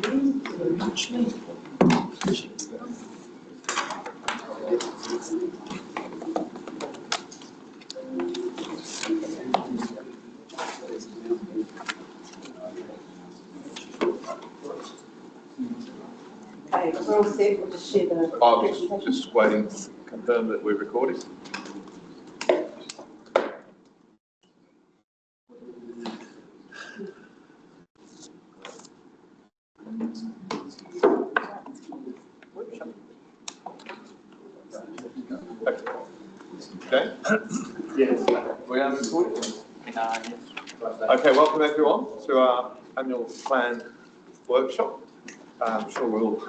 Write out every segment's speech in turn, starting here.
Okay, we're all set. We'll just share the I'm just waiting to confirm that we're recording. Okay. Yes, we are recording. Okay, welcome everyone to our annual plan workshop. I'm sure we're all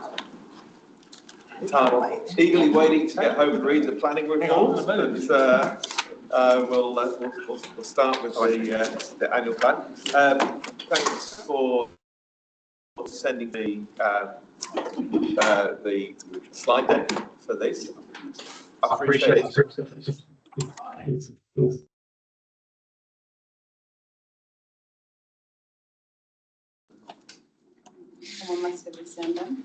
eagerly waiting to get home and read the planning report. But we'll start with the annual plan. Thanks for sending the slide deck for this. I appreciate it. Someone must have the sound done.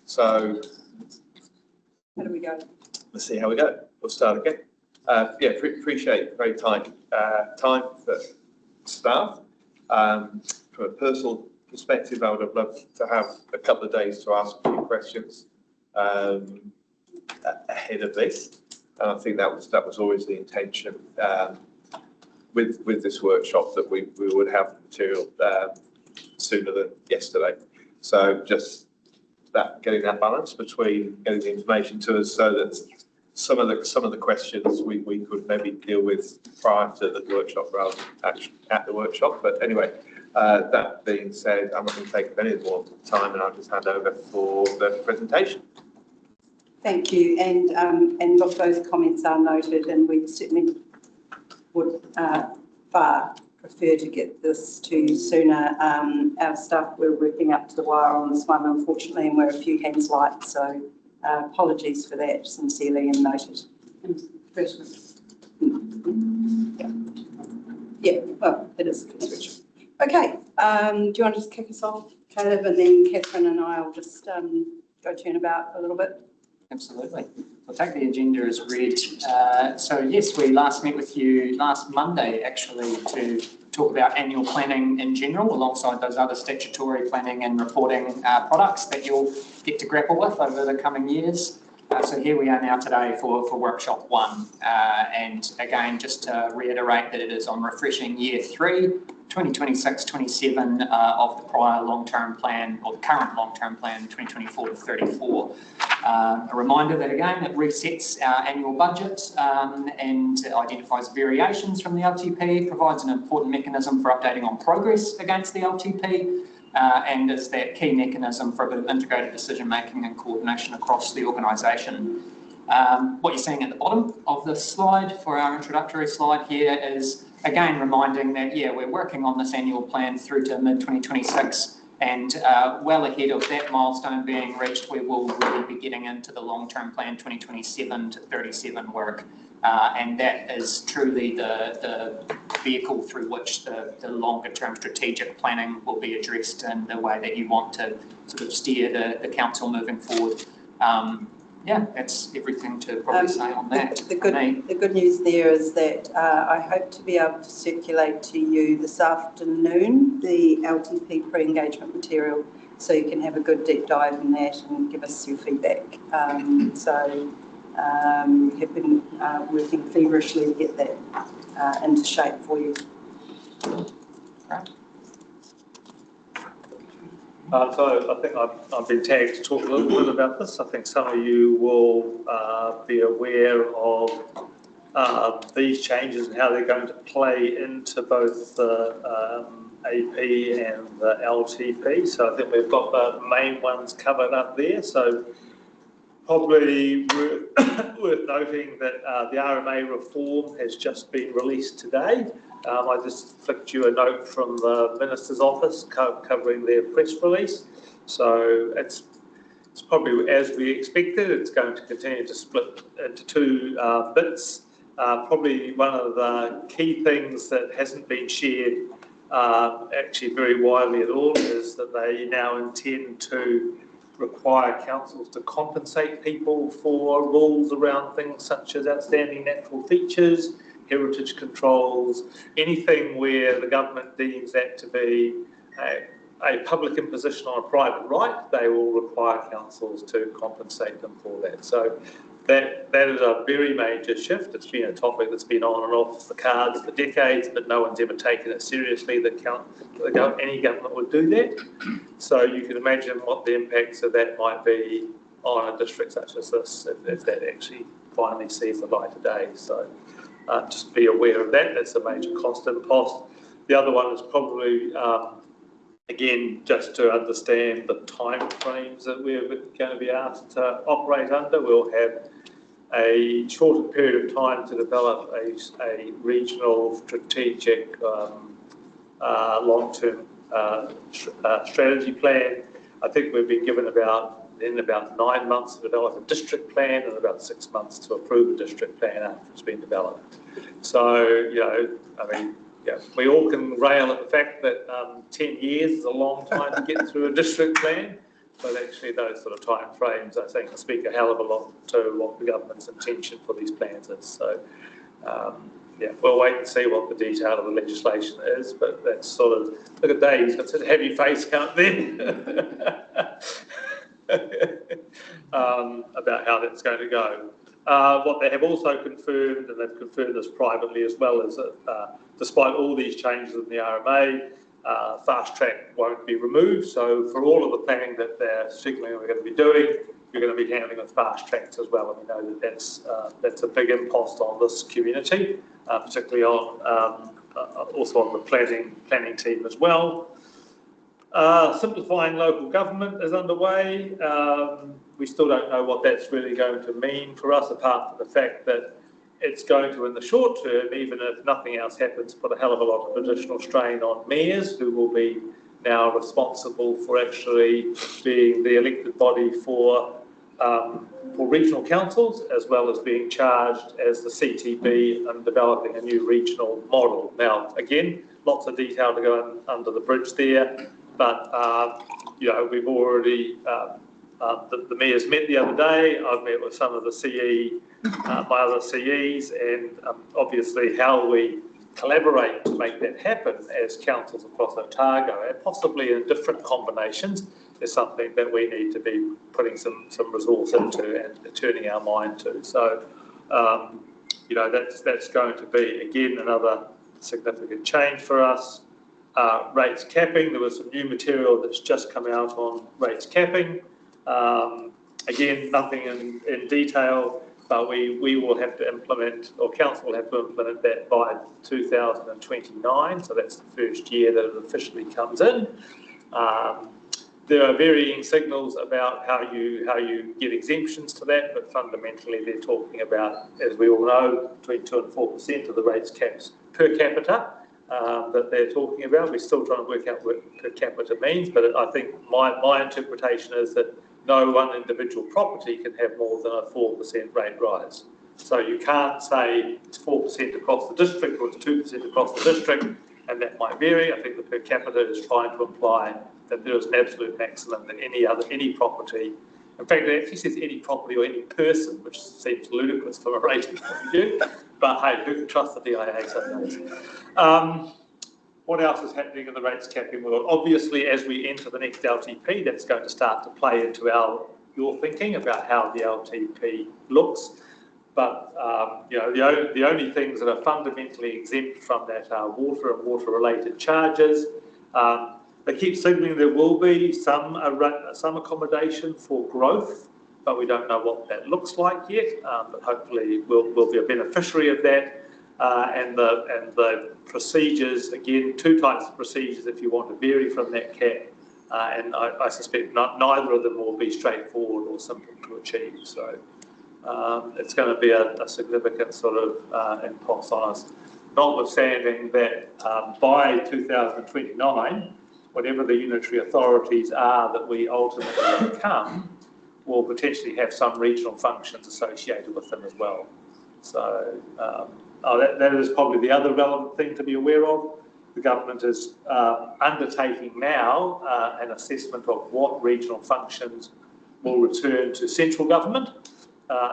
So, how do we go? Let's see how we go. We'll start again. Yeah, appreciate very tight time for staff. From a personal perspective, I would have loved to have a couple of days to ask a few questions ahead of this. And I think that was always the intention with this workshop, that we would have material sooner than yesterday. So just getting that balance between getting the information to us, so that some of the questions we could maybe deal with prior to the workshop rather than actually at the workshop. But anyway, that being said, I'm not going to take any more time, and I'll just hand over for the presentation. Thank you, and look, those comments are noted, and we certainly would far prefer to get this to you sooner. Our staff were working up to the wire on this one, unfortunately, and we're a few hands light, so apologies for that, sincerely and noted. Yeah, well, it is a consideration. Okay, do you want to just kick us off, Caleb, and then Catherine and I will just go turnabout a little bit? Absolutely. I'll take the agenda as read. So yes, we last met with you last Monday, actually, to talk about annual planning in general, alongside those other statutory planning and reporting products that you'll get to grapple with over the coming years. So here we are now today for workshop 1. And again, just to reiterate that it is on refreshing year 3, 2026-27 of the prior long-term plan, or the current long-term plan, 2024 to 34. A reminder that again, it resets our annual budget and identifies variations from the LTP, provides an important mechanism for updating on progress against the LTP, and is that key mechanism for a bit of integrated decision making and coordination across the organisation. What you're seeing at the bottom of this slide for our introductory slide here is again reminding that, yeah, we're working on this annual plan through to mid-2026, and well ahead of that milestone being reached, we will really be getting into the long-term plan 2027 to 37 work, and that is truly the vehicle through which the longer-term strategic planning will be addressed in the way that you want to sort of steer the council moving forward. Yeah, that's everything to probably say on that. The good news there is that I hope to be able to circulate to you this afternoon the LTP pre-engagement material, so you can have a good deep dive in that and give us your feedback. So we have been working feverishly to get that into shape for you. Right. So I think I've been tagged to talk a little bit about this. I think some of you will be aware of these changes and how they're going to play into both the AP and the LTP. So I think we've got the main ones covered up there. So probably worth noting that the RMA reform has just been released today. I just flicked you a note from the Minister's office covering their press release. So it's probably as we expected. It's going to continue to split into 2 bits. Probably one of the key things that hasn't been shared actually very widely at all, is that they now intend to require councils to compensate people for rules around things such as outstanding natural features, heritage controls, anything where the government deems that to be a public imposition on a private right. They will require councils to compensate them for that. So that is a very major shift. It's been a topic that's been on and off the cards for decades, but no one's ever taken it seriously that any government would do that. So you can imagine what the impacts of that might be on a district such as this if that actually finally sees the light of day. So just be aware of that. That's a major cost impost. The other one is probably again, just to understand the time frames that we're going to be asked to operate under. We'll have a shorter period of time to develop a regional strategic long-term strategy plan. I think we've been given about 9 months to develop a district plan and about 6 months to approve a district plan after it's been developed. So, you know, I mean, yeah, we all can rail at the fact that 10 years is a long time to get through a district plan, but actually those sort of time frames, I think, speak a hell of a lot to what the government's intention for these plans is. So, yeah, we'll wait and see what the detail of the legislation is, but that's sort of, look at Dave, he's got such a heavy face count there about how that's going to go. What they have also confirmed, and they've confirmed this privately as well, is that despite all these changes in the RMA, fast track won't be removed. So for all of the planning that they're signalling we're going to be doing, you're going to be handling with fast tracks as well. And we know that that's a big impost on this community, particularly on also on the planning team as well. Simplifying local government is underway. We still don't know what that's really going to mean for us, apart from the fact that it's going to, in the short term, even if nothing else happens, put a hell of a lot of additional strain on mayors, who will be now responsible for actually being the elected body for regional councils, as well as being charged as the CTB and developing a new regional model. Now, again, lots of detail to go under the bridge there, but you know, we've already the mayors met the other day. I've met with some of the CE, my other CEs, and obviously how we collaborate to make that happen as councils across Otago, and possibly in different combinations, is something that we need to be putting some resource into and turning our mind to. So, you know, that's going to be, again, another significant change for us. Rates capping, there was some new material that's just come out on rates capping. Again, nothing in detail, but we will have to implement, or council will have to implement that by 2029. So that's the first year that it officially comes in. There are varying signals about how you get exemptions to that, but fundamentally they're talking about, as we all know, between 2 and 4% of the rates caps per capita that they're talking about. We're still trying to work out what per capita means, but I think my interpretation is that no one individual property can have more than a 4% rate rise. So you can't say it's 4% across the district or it's 2% across the district, and that might vary. I think the per capita is trying to imply that there is an absolute maximum that any property, in fact it actually says any property or any person, which seems ludicrous from a rating point of view, but hey, who can trust the DIA sometimes? What else is happening in the rates capping world? Obviously, as we enter the next LTP, that's going to start to play into your thinking about how the LTP looks. But you know, the only things that are fundamentally exempt from that are water and water-related charges. They keep signalling there will be some accommodation for growth, but we don't know what that looks like yet. But hopefully, we'll be a beneficiary of that. And the procedures, again, 2 types of procedures if you want to vary from that cap, and I suspect neither of them will be straightforward or simple to achieve. So it's going to be a significant sort of impulse on us, notwithstanding that by 2029, whatever the unitary authorities are that we ultimately become, will potentially have some regional functions associated with them as well. So that is probably the other relevant thing to be aware of. the government is undertaking now an assessment of what regional functions will return to central government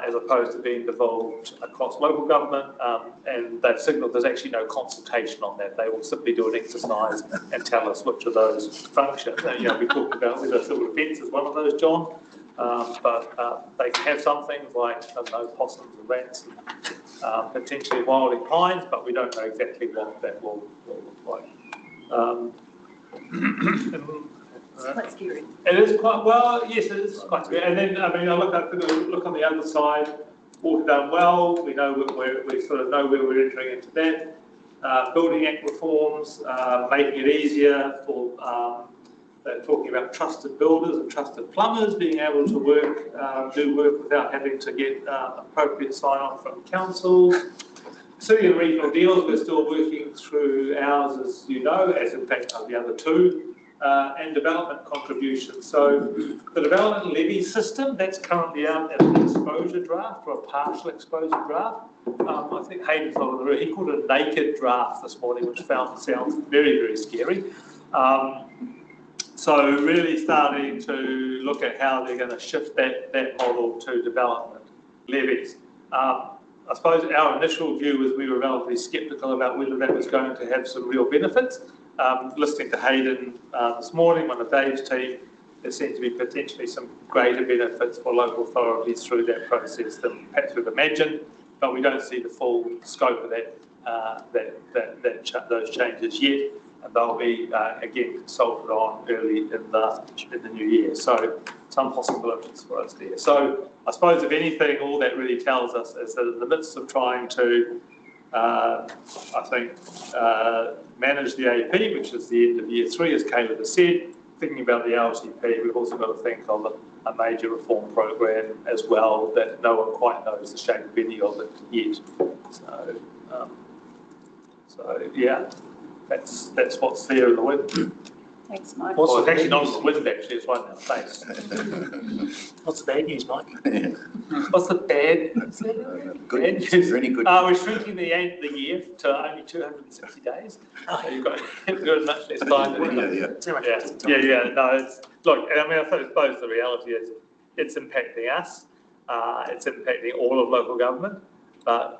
as opposed to being devolved across local government, and they've signalled there's actually no consultation on that. They will simply do an exercise and tell us which of those functions. And, we talked about whether civil defence is one of those, John, but they can have some things like, I don't know, possums and rats, and potentially wilding pines, but we don't know exactly what that will look like. It's quite scary. It is quite, well, yes, it is quite scary. And then, I look on the other side, water done well, we know we sort of know where we're entering into that. Building Act reforms, making it easier for, talking about trusted builders and trusted plumbers being able to do work without having to get appropriate sign-off from councils. City and regional deals, we're still working through ours, as you know, as in fact are the other two. And development contributions. So the development levy system, that's currently out as an exposure draft or a partial exposure draft. I think Hayden's not in the room. He called it a naked draft this morning, which sounds very, very scary. So really starting to look at how they're going to shift that model to development levies. I suppose our initial view was we were relatively sceptical about whether that was going to have some real benefits. Listening to Hayden this morning, one of Dave's team, there seems to be potentially some greater benefits for local authorities through that process than perhaps we've imagined, but we don't see the full scope of those changes yet, and they'll be again consulted on early in the new year. So some possibilities for us there. So I suppose if anything, all that really tells us is that in the midst of trying to manage the AP, which is the end of year 3, as Caleb has said, thinking about the LTP, we've also got to think of a major reform program as well that no one quite knows the shape of any of it yet. So yeah, that's what's there in the wind. Thanks, Mike. Well, it's actually not in the wind, actually, it's right now. Thanks. What's the bad news, Mike? What's the bad Good. news? Really good. We're shrinking the year to only 260 days. So you've got much less time than Yeah. No, it's, look, I suppose the reality is it's impacting us. It's impacting all of local government. But,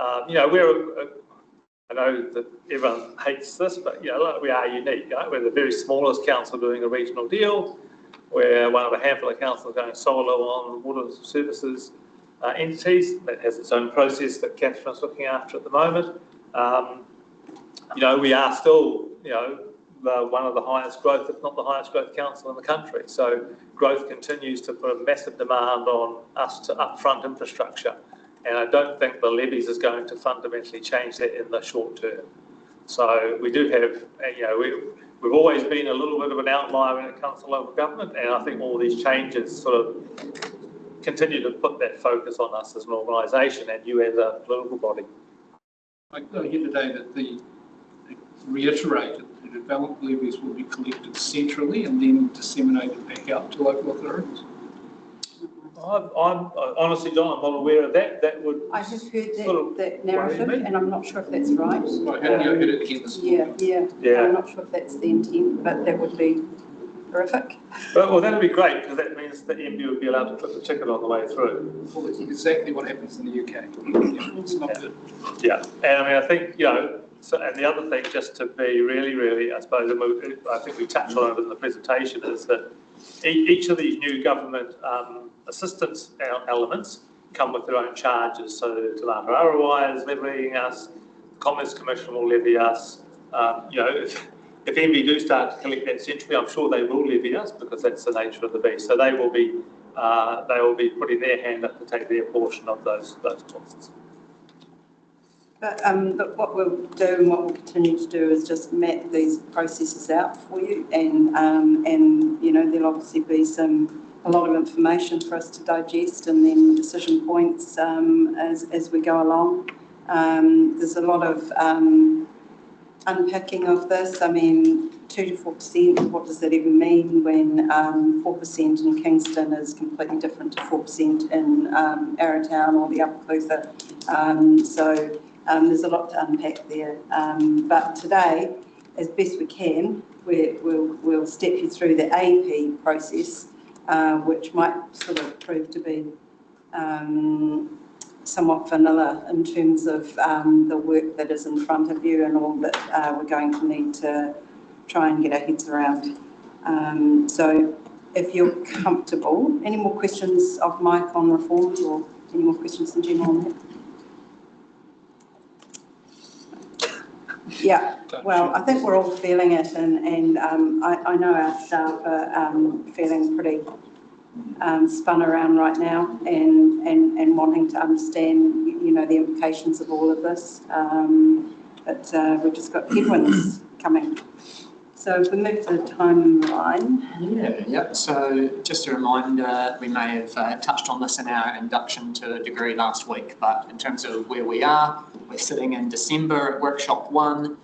I know that everyone hates this, but, we are unique. We're the very smallest council doing a regional deal. We're one of a handful of councils going solo on water services entities. That has its own process that Catherine's looking after at the moment. We are still, one of the highest growth, if not the highest growth council in the country. So growth continues to put a massive demand on us to upfront infrastructure. And I don't think the levies is going to fundamentally change that in the short term. So we do have, we've always been a little bit of an outlier when it comes to local government, and I think all these changes sort of continue to put that focus on us as an organisation and you as a political body. I hear today that it reiterated the development levies will be collected centrally and then disseminated back out to local authorities. I'm honestly, John, I'm not aware of that. That would. I have heard that narrative, and I'm not sure if that's right. I heard it again this morning. Yeah. I'm not sure if that's the intent, but that would be horrific. Well, that would be great because that means that MB would be allowed to clip the ticket on the way through. Well, it's exactly what happens in the UK. It's not good. Yeah, and I think So, and the other thing, just to be really, really, I suppose, I think we touched on it in the presentation, is that each of these new government assistance elements come with their own charges. So Te Mata Arawai is levying us, the Commerce Commission will levy us. If MB do start to collect that centrally, I'm sure they will levy us because that's the nature of the beast. So they will be putting their hand up to take their portion of those costs. But look, what we'll do and what we'll continue to do is just map these processes out for you, and there'll obviously be a lot of information for us to digest, and then decision points as we go along. There's a lot of unpacking of this. I mean, 2 to 4%. What does that even mean when 4% in Kingston is completely different to 4% in Arrowtown or the Upper Clutha? So there's a lot to unpack there. But today, as best we can, we'll step you through the AP process, which might sort of prove to be somewhat vanilla in terms of the work that is in front of you and all that we're going to need to try and get our heads around. So if you're comfortable, any more questions of Mike on reforms or any more questions in general on that? Yeah, well, I think we're all feeling it, and I know our staff are feeling pretty spun around right now and wanting to understand, you know, the implications of all of this. But we've just got headwinds coming. So if we move to the timeline. Yeah. So just a reminder, we may have touched on this in our induction to a degree last week, but in terms of where we are, we're sitting in December at Workshop 1.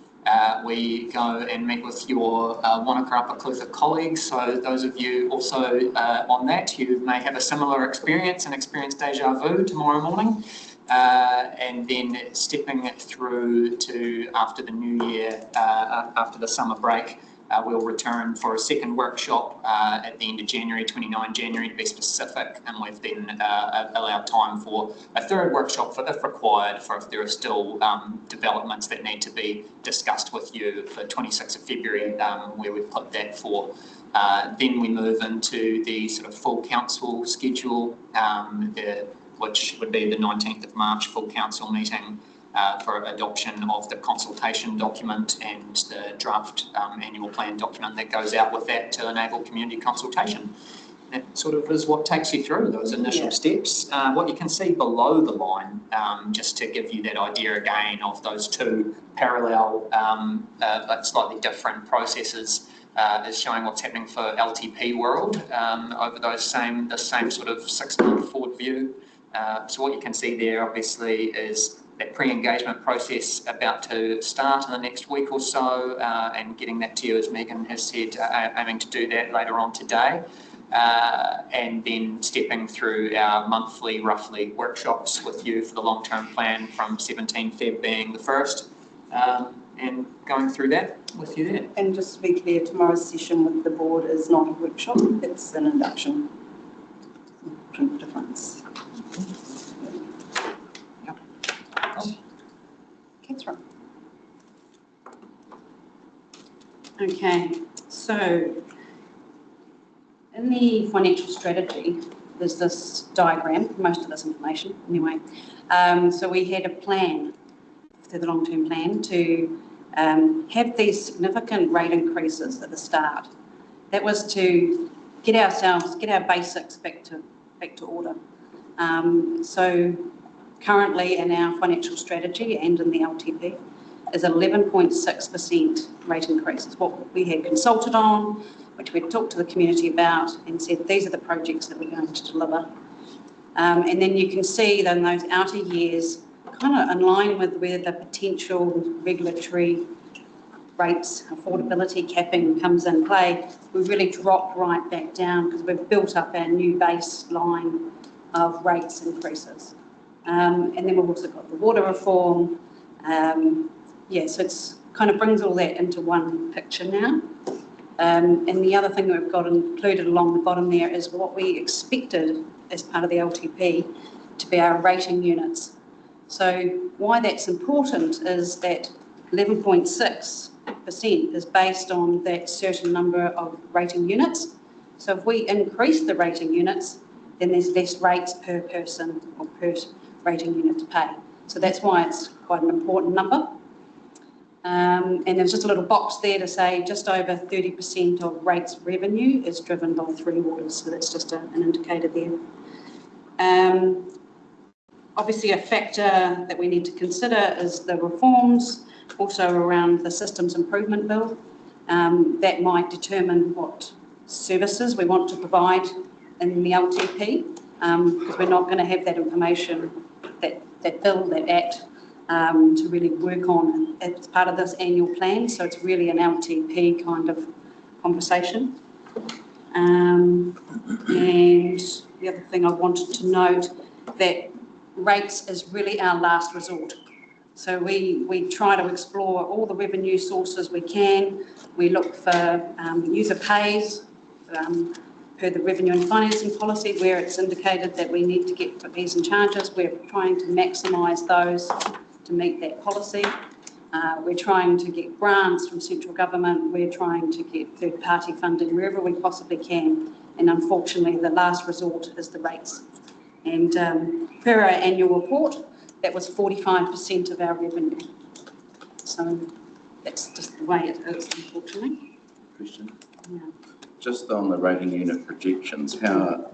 We go and meet with your Wanaka Upper Clutha colleagues. So those of you also on that, you may have a similar experience and experience deja vu tomorrow morning. And then stepping through to after the new year, after the summer break, we'll return for a second workshop at the end of January, 29 January to be specific, and we've then allowed time for a third workshop if required, for if there are still developments that need to be discussed with you for 26th of February, where we put that for. Then we move into the sort of full council schedule, which would be the 19th of March full council meeting for adoption of the consultation document and the draft annual plan document that goes out with that to enable community consultation. That sort of is what takes you through those initial steps. What you can see below the line, just to give you that idea again of those two parallel but slightly different processes, is showing what's happening for LTP world over the same sort of 6-month forward view. So what you can see there obviously is that pre-engagement process about to start in the next week or so, and getting that to you, as Megan has said, aiming to do that later on today. And then stepping through our monthly, roughly, workshops with you for the long-term plan from 17 Feb being the first, and going through that with you there. And just to be clear, tomorrow's session with the board is not a workshop, it's an induction. Difference. Catherine. Okay, so in the financial strategy, there's this diagram, most of this information anyway. So we had a plan through the long-term plan to have these significant rate increases at the start. That was to get our basics back to order. So currently in our financial strategy and in the LTP is 11.6% rate increase. It's what we had consulted on, which we'd talked to the community about and said these are the projects that we're going to deliver. And then you can see that in those outer years, kind of in line with where the potential regulatory rates, affordability capping comes in play, we've really dropped right back down because we've built up our new baseline of rates increases. And then we've also got the water reform. So it's kind of brings all that into one picture now. And the other thing that we've got included along the bottom there is what we expected as part of the LTP to be our rating units. So why that's important is that 11.6% is based on that certain number of rating units. So if we increase the rating units, then there's less rates per person or per rating unit to pay. So that's why it's quite an important number. And there's just a little box there to say just over 30% of rates revenue is driven by 3 waters. So that's just an indicator there. Obviously a factor that we need to consider is the reforms, also around the systems improvement bill. That might determine what services we want to provide in the LTP, because we're not going to have that information, that bill, that act, to really work on as part of this annual plan. So it's really an LTP kind of conversation. And the other thing I wanted to note, that rates is really our last resort. So we try to explore all the revenue sources we can. We look for user pays per the revenue and financing policy where it's indicated that we need to get fees and charges. We're trying to maximise those to meet that policy. We're trying to get grants from central government. We're trying to get third-party funding wherever we possibly can. And unfortunately, the last resort is the rates. And per our annual report, that was 45% of our revenue. So that's just the way it is, unfortunately. Question. Yeah. Just on the rating unit projections, how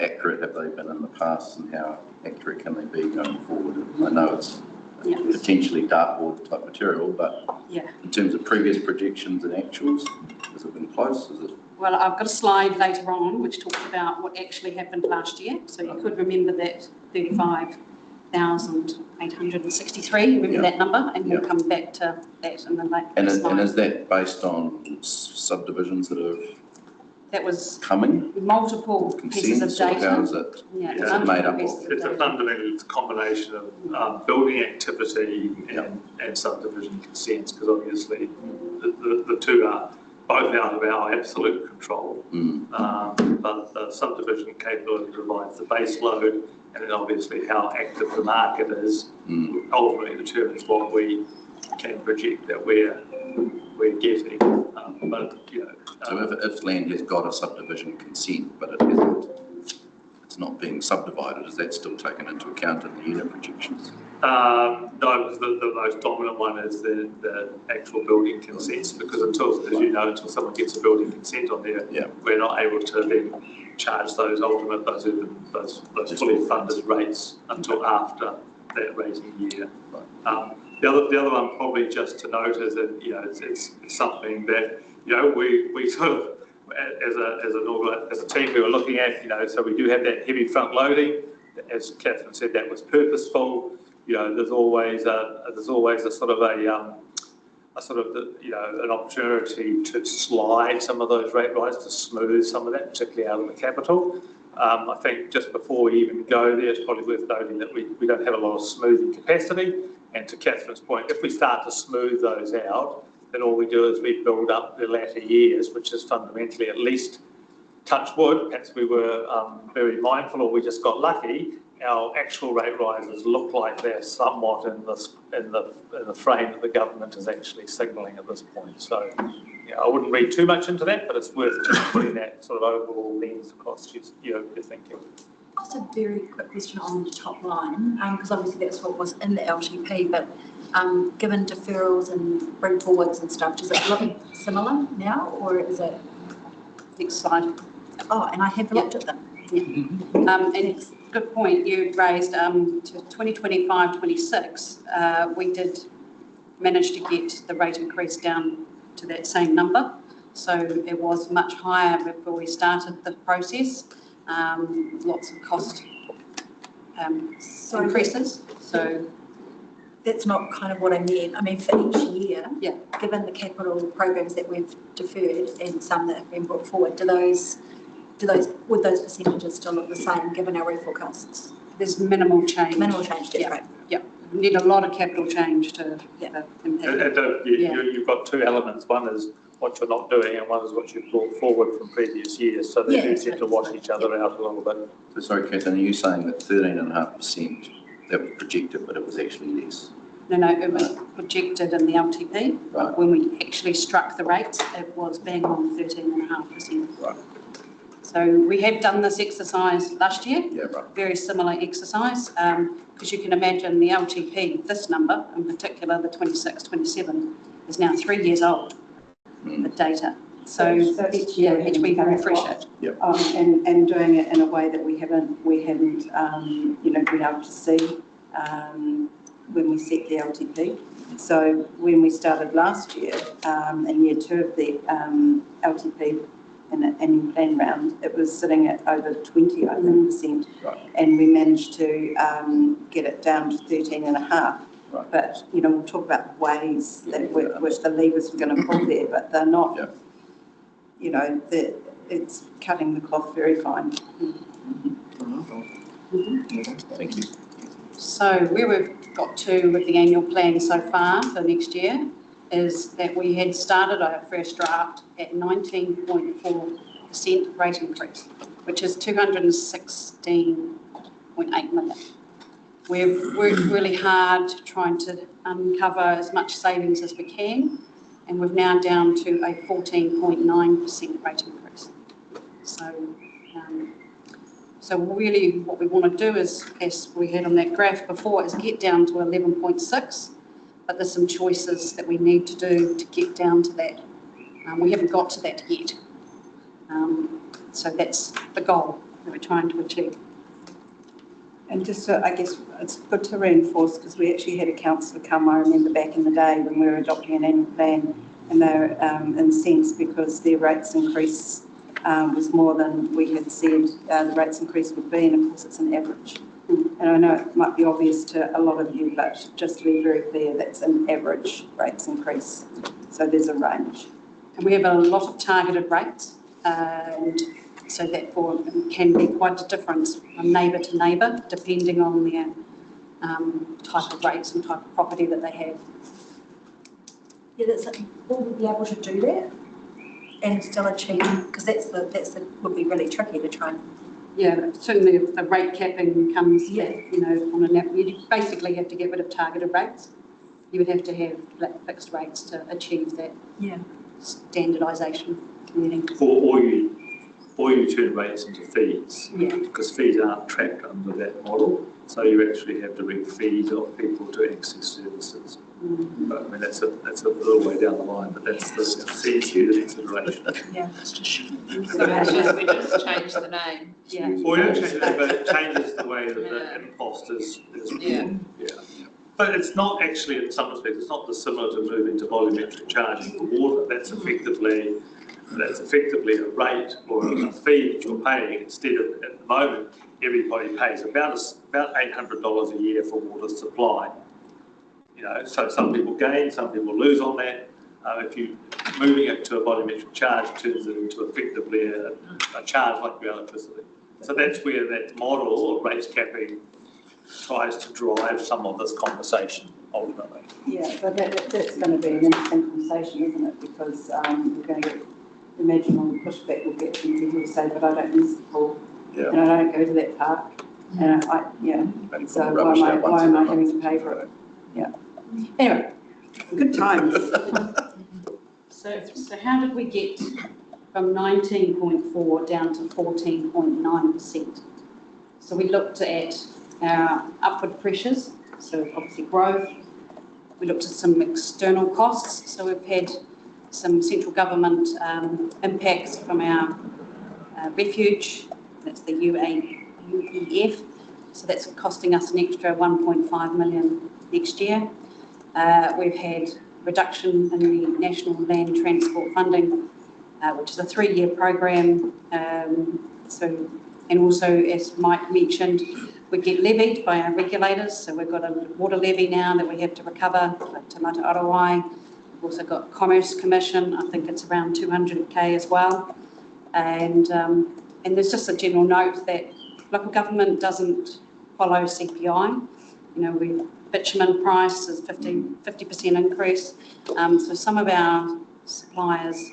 accurate have they been in the past and how accurate can they be going forward? I know it's potentially dartboard type material, but in terms of previous projections and actuals, has it been close? Is it? Well, I've got a slide later on which talks about what actually happened last year. So you could remember that 35,863, remember that number, and we'll come back to that in the later slide. And is that based on subdivisions that have that was coming? Multiple pieces of data. How is it, it's made up of? It's a fundamental combination of building activity and subdivision consents, because obviously the two are both out of our absolute control. But the subdivision capability provides the base load, and then obviously how active the market is ultimately determines what we can project that we're getting. So if land has got a subdivision consent, but it's not being subdivided, is that still taken into account in the unit projections? No, the most dominant one is the actual building consents, because until someone gets a building consent on there, we're not able to then charge those fully funded rates until after that rating year. The other one probably just to note is that it's something that we sort of as a team we were looking at, so we do have that heavy front loading. As Catherine said, that was purposeful. There's always a sort of an opportunity to slide some of those rate rises, to smooth some of that, particularly out of the capital. I think just before we even go there, it's probably worth noting that we don't have a lot of smoothing capacity. And to Catherine's point, if we start to smooth those out, then all we do is we build up the latter years, which is fundamentally, at least touch wood, perhaps we were very mindful or we just got lucky, our actual rate rises look like they're somewhat in the frame that the government is actually signalling at this point. So I wouldn't read too much into that, but it's worth just putting that sort of overall lens across your thinking. Just a very quick question on the top line, because obviously that's what was in the LTP, but given deferrals and bring forwards and stuff, does it look similar now, or is it? Next slide. Oh, and I have looked at them. And it's a good point you raised. To 2025-26, we did manage to get the rate increase down to that same number. So it was much higher before we started the process. Lots of cost increases. So that's not kind of what I meant. I mean, for each year, given the capital programs that we've deferred and some that have been brought forward, would those percentages still look the same given our reforecasts? There's minimal change. Minimal change, right? Yeah. We need a lot of capital change to impact. You've got two elements. One is what you're not doing, and one is what you've brought forward from previous years. So they do tend to wash each other out a little bit. So sorry, Catherine, are you saying that 13.5% that was projected, but it was actually less? No, it was projected in the LTP. Right. When we actually struck the rates, it was bang on 13.5%. Right. So we have done this exercise last year. Yeah, right. Very similar exercise, because you can imagine the LTP, this number in particular, the 26-27, is now 3 years old. The data. So each year we refresh it. Yep. And doing it in a way that we haven't been able to see when we set the LTP. So when we started last year, in year 2 of the LTP in an annual plan round, it was sitting at over 20, I think, %. Right. And we managed to get it down to 13.5. Right. But, we'll talk about ways that which the levers are going to pull there, but they're not, it's cutting the cloth very fine. Thank you. So where we've got to with the annual plan so far for next year is that we had started our first draft at 19.4% rate increase, which is 216.8 million. We've worked really hard trying to uncover as much savings as we can, and we're now down to a 14.9% rate increase. So really what we want to do is, as we had on that graph before, is get down to 11.6, but there's some choices that we need to do to get down to that. We haven't got to that yet. So that's the goal that we're trying to achieve. And just, I guess it's good to reinforce, because we actually had a councillor come, I remember back in the day when we were adopting an annual plan, and they were incensed because their rates increase was more than we had said the rates increase would be, and of course it's an average. And I know it might be obvious to a lot of you, but just to be very clear, that's an average rates increase. So there's a range. And we have a lot of targeted rates, and so therefore it can be quite a difference from neighbour to neighbour, depending on their type of rates and type of property that they have. Yeah, will we be able to do that and still achieve? Because would be really tricky to try and. Yeah, certainly if the rate capping comes, on a you basically have to get rid of targeted rates. You would have to have fixed rates to achieve that standardisation. Or you turn rates into fees, because fees aren't tracked under that model. So you actually have direct fees of people to access services. But I mean, that's a little way down the line, but that's the fees due to consideration. Yeah. So we just change the name. Yeah. Or you don't change it, but it changes the way that the impost is. Yeah. But it's not actually, in some respects, it's not dissimilar to moving to volumetric charging for water. That's effectively a rate or a fee that you're paying, instead of, at the moment, everybody pays about $800 a year for water supply. So some people gain, some people lose on that. If you moving it to a volumetric charge turns it into effectively a charge like your electricity. So that's where that model of rates capping tries to drive some of this conversation ultimately. Yeah, but that's going to be an interesting conversation, isn't it? Because we're going to imagine all the pushback we'll get from people who say, but I don't use the pool, and I don't go to that park, and so why am I having to pay for it? Yeah. Anyway, good times. So how did we get from 19.4 down to 14.9%? So we looked at our upward pressures, so obviously growth. We looked at some external costs, so we've had some central government impacts from our refuge, that's the UEF, so that's costing us an extra 1.5 million next year. We've had reduction in the National Land Transport Funding, which is a 3-year program. And also, as Mike mentioned, we get levied by our regulators. So we've got a water levy now that we have to recover at Te Mata Arawai. We've also got Commerce Commission. I think it's around 200k as well. And there's just a general note that local government doesn't follow CPI. Bitumen price is 50% increase. So some of our suppliers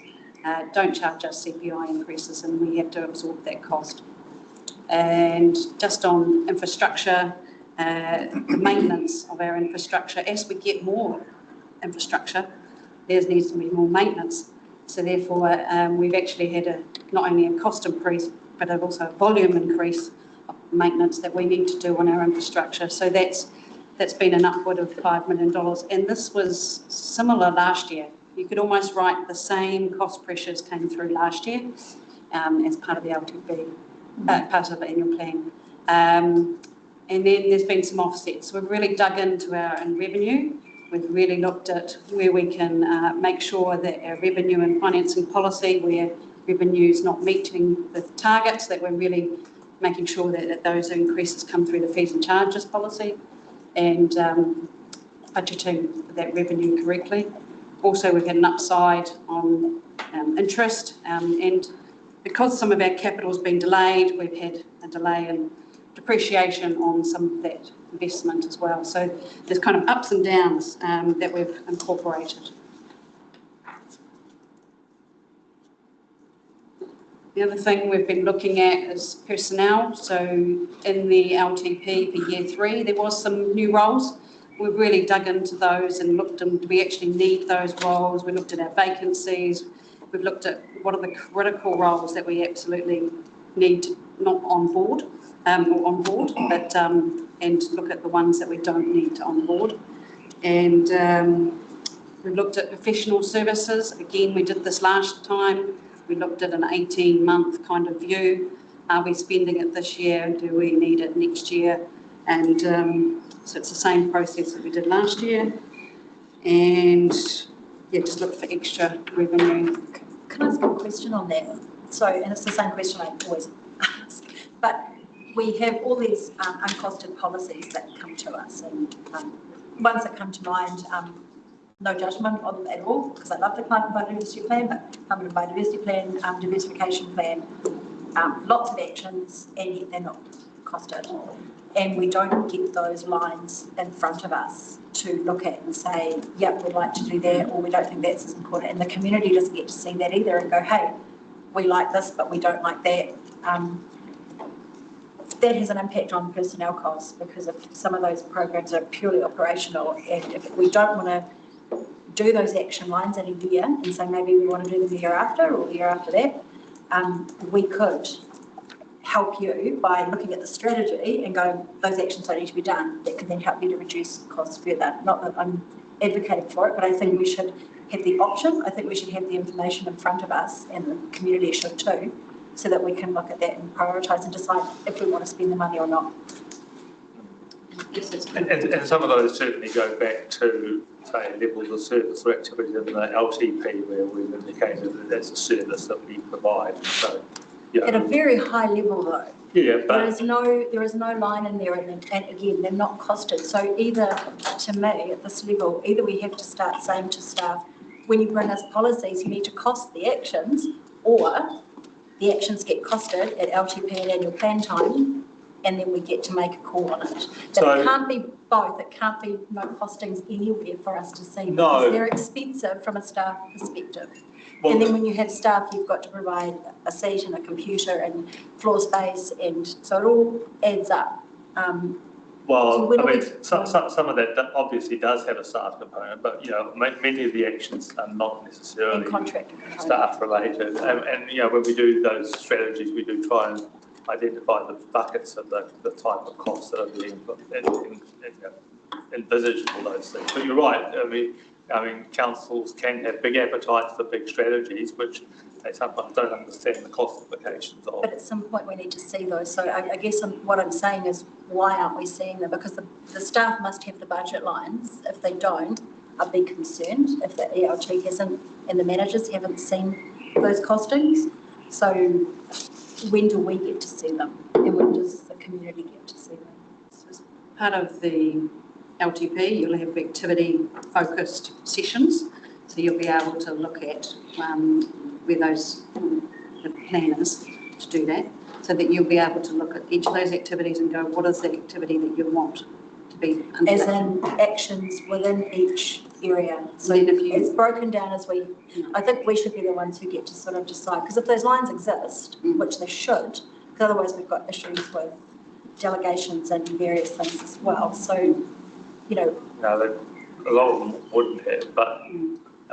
don't charge us CPI increases, and we have to absorb that cost. And just on infrastructure, the maintenance of our infrastructure, as we get more infrastructure, there needs to be more maintenance. So therefore, we've actually had not only a cost increase, but also a volume increase of maintenance that we need to do on our infrastructure. So that's been an upward of $5 million. And this was similar last year. You could almost write the same cost pressures came through last year as part of the LTP, part of the annual plan. And then there's been some offsets. We've really dug into our revenue. We've really looked at where we can make sure that our revenue and financing policy, where revenue is not meeting the targets, that we're really making sure that those increases come through the fees and charges policy, and budgeting that revenue correctly. Also, we've had an upside on interest, and because some of our capital has been delayed, we've had a delay in depreciation on some of that investment as well. So there's kind of ups and downs that we've incorporated. The other thing we've been looking at is personnel. So in the LTP for year 3, there was some new roles. We've really dug into those and looked at, do we actually need those roles? We looked at our vacancies. We've looked at what are the critical roles that we absolutely need to not on board, or on board, but and look at the ones that we don't need to on board. And we've looked at professional services. Again, we did this last time. We looked at an 18-month kind of view. Are we spending it this year? Do we need it next year? And so it's the same process that we did last year. And yeah, just look for extra revenue. Can I ask a question on that? So, and it's the same question I always ask, but we have all these uncosted policies that come to us, and ones that come to mind, no judgment on them at all, because I love the climate biodiversity plan, but climate biodiversity plan, diversification plan, lots of actions, and yet they're not costed. And we don't get those lines in front of us to look at and say, yep, we'd like to do that, or we don't think that's as important. And the community doesn't get to see that either and go, hey, we like this, but we don't like that. That has an impact on personnel costs, because if some of those programs are purely operational, and if we don't want to do those action lines in a year and say maybe we want to do them the year after or the year after that, we could help you by looking at the strategy and going, those actions don't need to be done. That can then help you to reduce costs further. Not that I'm advocating for it, but I think we should have the option. I think we should have the information in front of us, and the community should too, so that we can look at that and prioritise and decide if we want to spend the money or not. And some of those certainly go back to, say, levels of service or activity in the LTP, where we've indicated that that's a service that we provide. So, yeah. At a very high level, though. Yeah, but there is no line in there, and again, they're not costed. So either, to me, at this level, either we have to start saying to staff, when you bring us policies, you need to cost the actions, or the actions get costed at LTP and annual plan time, and then we get to make a call on it. But it can't be both. It can't be no costings anywhere for us to see, because they're expensive from a staff perspective. Well, and then when you have staff, you've got to provide a seat and a computer and floor space, and so it all adds up. Well, I mean, some of that obviously does have a staff component, but, you know, many of the actions are not necessarily staff related. And, you know, when we do those strategies, we do try and identify the buckets of the type of costs that are being envisaged for those things. But you're right. I mean, councils can have big appetites for big strategies, which they sometimes don't understand the cost implications of. But at some point we need to see those. So I guess what I'm saying is, why aren't we seeing them? Because the staff must have the budget lines. If they don't, I'd be concerned if the ELT hasn't, and the managers haven't seen those costings. So when do we get to see them? And when does the community get to see them? So as part of the LTP, you'll have activity-focused sessions, so you'll be able to look at where the plan is to do that, so that you'll be able to look at each of those activities and go, what is the activity that you want to be undertaken? As in actions within each area. So it's broken down as I think we should be the ones who get to sort of decide, because if those lines exist, which they should, because otherwise we've got issues with delegations and various things as well. So, you know. No, a lot of them wouldn't have, but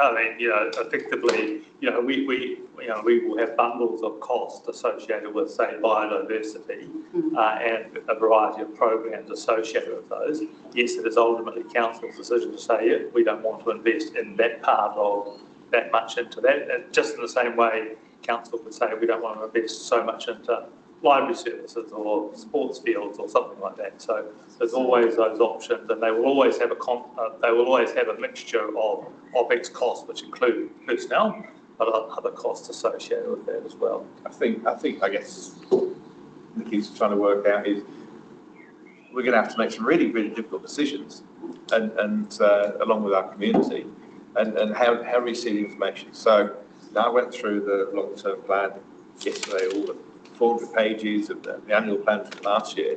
I mean, you know, effectively, you know, we will have bundles of cost associated with, say, biodiversity and a variety of programs associated with those. Yes, it is ultimately council's decision to say, yeah, we don't want to invest in that part of that much into that. And just in the same way, council could say we don't want to invest so much into library services or sports fields or something like that. So there's always those options, and they will always have a mixture of OPEX costs, which include personnel, but other costs associated with that as well. I guess Nikki's trying to work out is we're going to have to make some really, really difficult decisions, and along with our community, and how we see the information. So now I went through the long-term plan yesterday, all the 400 pages of the annual plan from last year.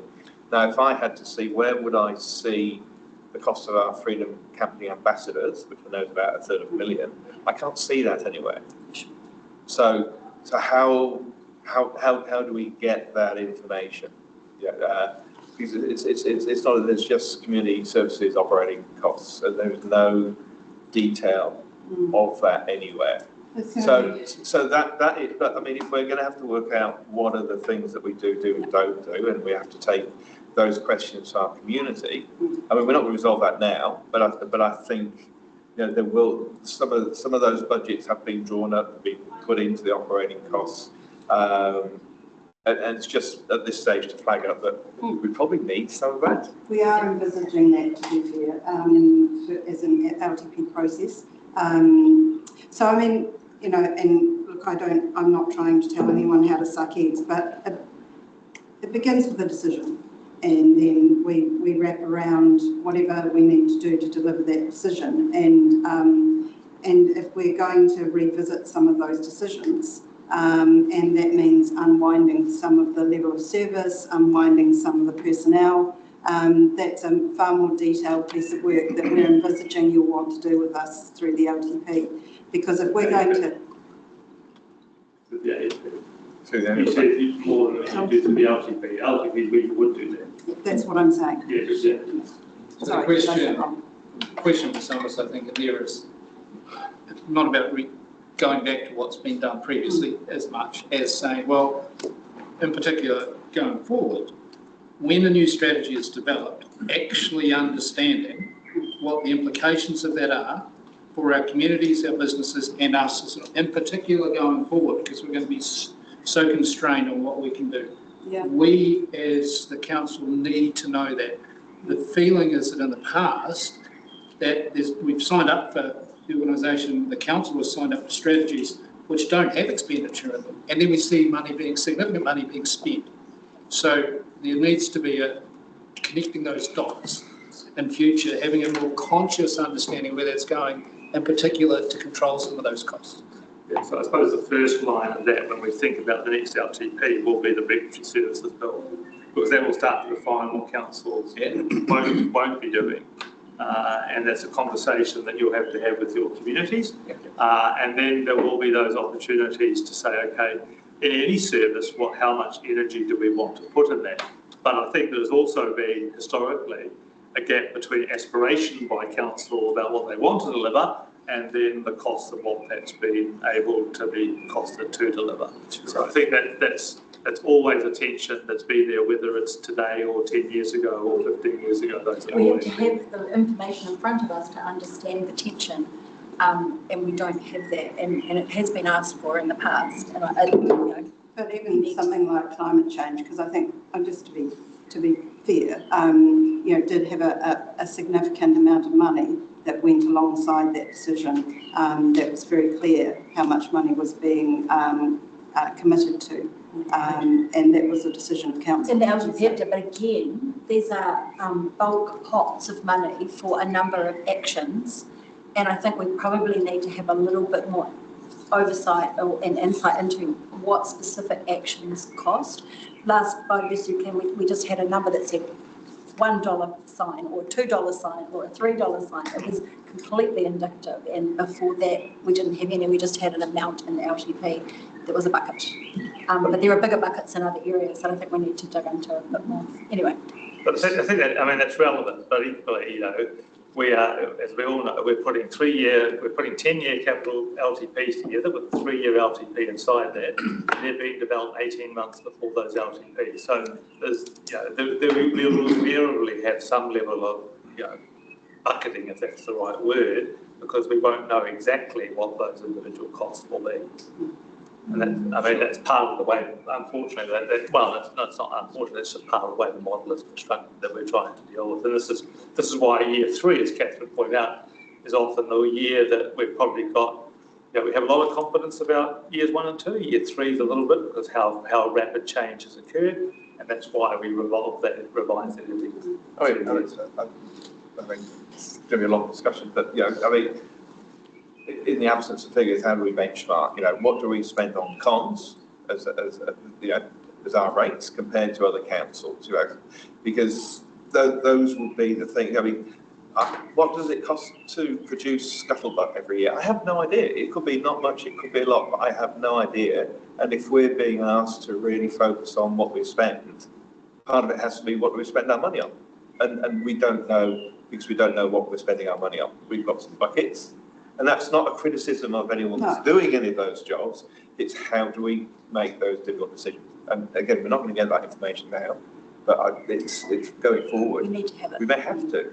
Now, if I had to see, where would I see the cost of our Freedom Camping ambassadors, which I know is about $1/3 I can't see that anywhere. So how do we get that information? Yeah, because it's not, there's just community services operating costs, so there's no detail of that anywhere. So that is, but I mean, if we're going to have to work out what are the things that we do and don't do, and we have to take those questions to our community. I mean, we're not going to resolve that now, but I think, you know, there will, some of those budgets have been drawn up and been put into the operating costs. And it's just at this stage to flag up that we probably need some of that. We are envisaging that, to be fair, as an LTP process. So I mean, you know, and look, I'm not trying to tell anyone how to suck eggs, but it begins with a decision, and then we wrap around whatever we need to do to deliver that decision. And if we're going to revisit some of those decisions, and that means unwinding some of the level of service, unwinding some of the personnel, that's a far more detailed piece of work that we're envisaging you'll want to do with us through the LTP. Because if we're going to... You said it's more than you did to the LTP. LTP, we would do that. That's what I'm saying. Yes, So the question for some of us, I think, there is not about going back to what's been done previously as much as saying, well, in particular, going forward, when a new strategy is developed, actually understanding what the implications of that are for our communities, our businesses, and us, in particular going forward, because we're going to be so constrained on what we can do. Yeah. We, as the council, need to know that. The feeling is that in the past, that we've signed up for the organisation, the council has signed up for strategies which don't have expenditure in them, and then we see significant money being spent. So there needs to be connecting those dots in future, having a more conscious understanding where that's going, in particular to control some of those costs. Yeah, so I suppose the first line of that, when we think about the next LTP, will be the regulatory services bill, because that will start to define what councils won't be doing. And that's a conversation that you'll have to have with your communities. And then there will be those opportunities to say, okay, in any service, how much energy do we want to put in that? But I think there's also been historically a gap between aspiration by council about what they want to deliver and then the cost of what that's been able to be costed to deliver. So I think that's always a tension that's been there, whether it's today or 10 years ago or 15 years ago. We have to have the information in front of us to understand the tension, and we don't have that, and it has been asked for in the past. And but even something like climate change, because I think, just to be fair, you know, did have a significant amount of money that went alongside that decision. That was very clear how much money was being committed to. And that was a decision of council. And the LTP, but again, these are bulk pots of money for a number of actions, and I think we probably need to have a little bit more oversight and insight into what specific actions cost. Last Bogus UK, we just had a number that said $1 sign or $2 sign or a $3 sign. It was completely indicative, and before that we didn't have any, we just had an amount in the LTP that was a bucket. But there are bigger buckets in other areas that I think we need to dig into a bit more. Anyway. But I think that, I mean, that's relevant, but equally, you know, we are, as we all know, we're putting 10-year capital LTPs together with a 3-year LTP inside that. They're being developed 18 months before those LTPs. So there's, you know, we will invariably have some level of, you know, bucketing, if that's the right word, because we won't know exactly what those individual costs will be. And that, I mean, that's part of the way, unfortunately, well, that's not unfortunate, it's just part of the way the model is constructed that we're trying to deal with. And this is why year 3, as Catherine pointed out, is often the year that we've probably got, you know, we have a lot of confidence about years 1 and 2. Year 3 is a little bit because how rapid change has occurred, and that's why we revise that every. I mean, it's going to be a long discussion, but, you know, I mean, in the absence of figures, how do we benchmark? You know, what do we spend on comms as you know, as our rates compared to other councils, you know, because those will be the thing. I mean, what does it cost to produce scuttlebutt every year? I have no idea. It could be not much, it could be a lot, but I have no idea. And if we're being asked to really focus on what we spend, part of it has to be what do we spend our money on? And we don't know, because we don't know what we're spending our money on. We've got some buckets, and that's not a criticism of anyone that's doing any of those jobs. It's how do we make those difficult decisions? And again, we're not going to get that information now, but it's going forward. We need to have it. We may have to.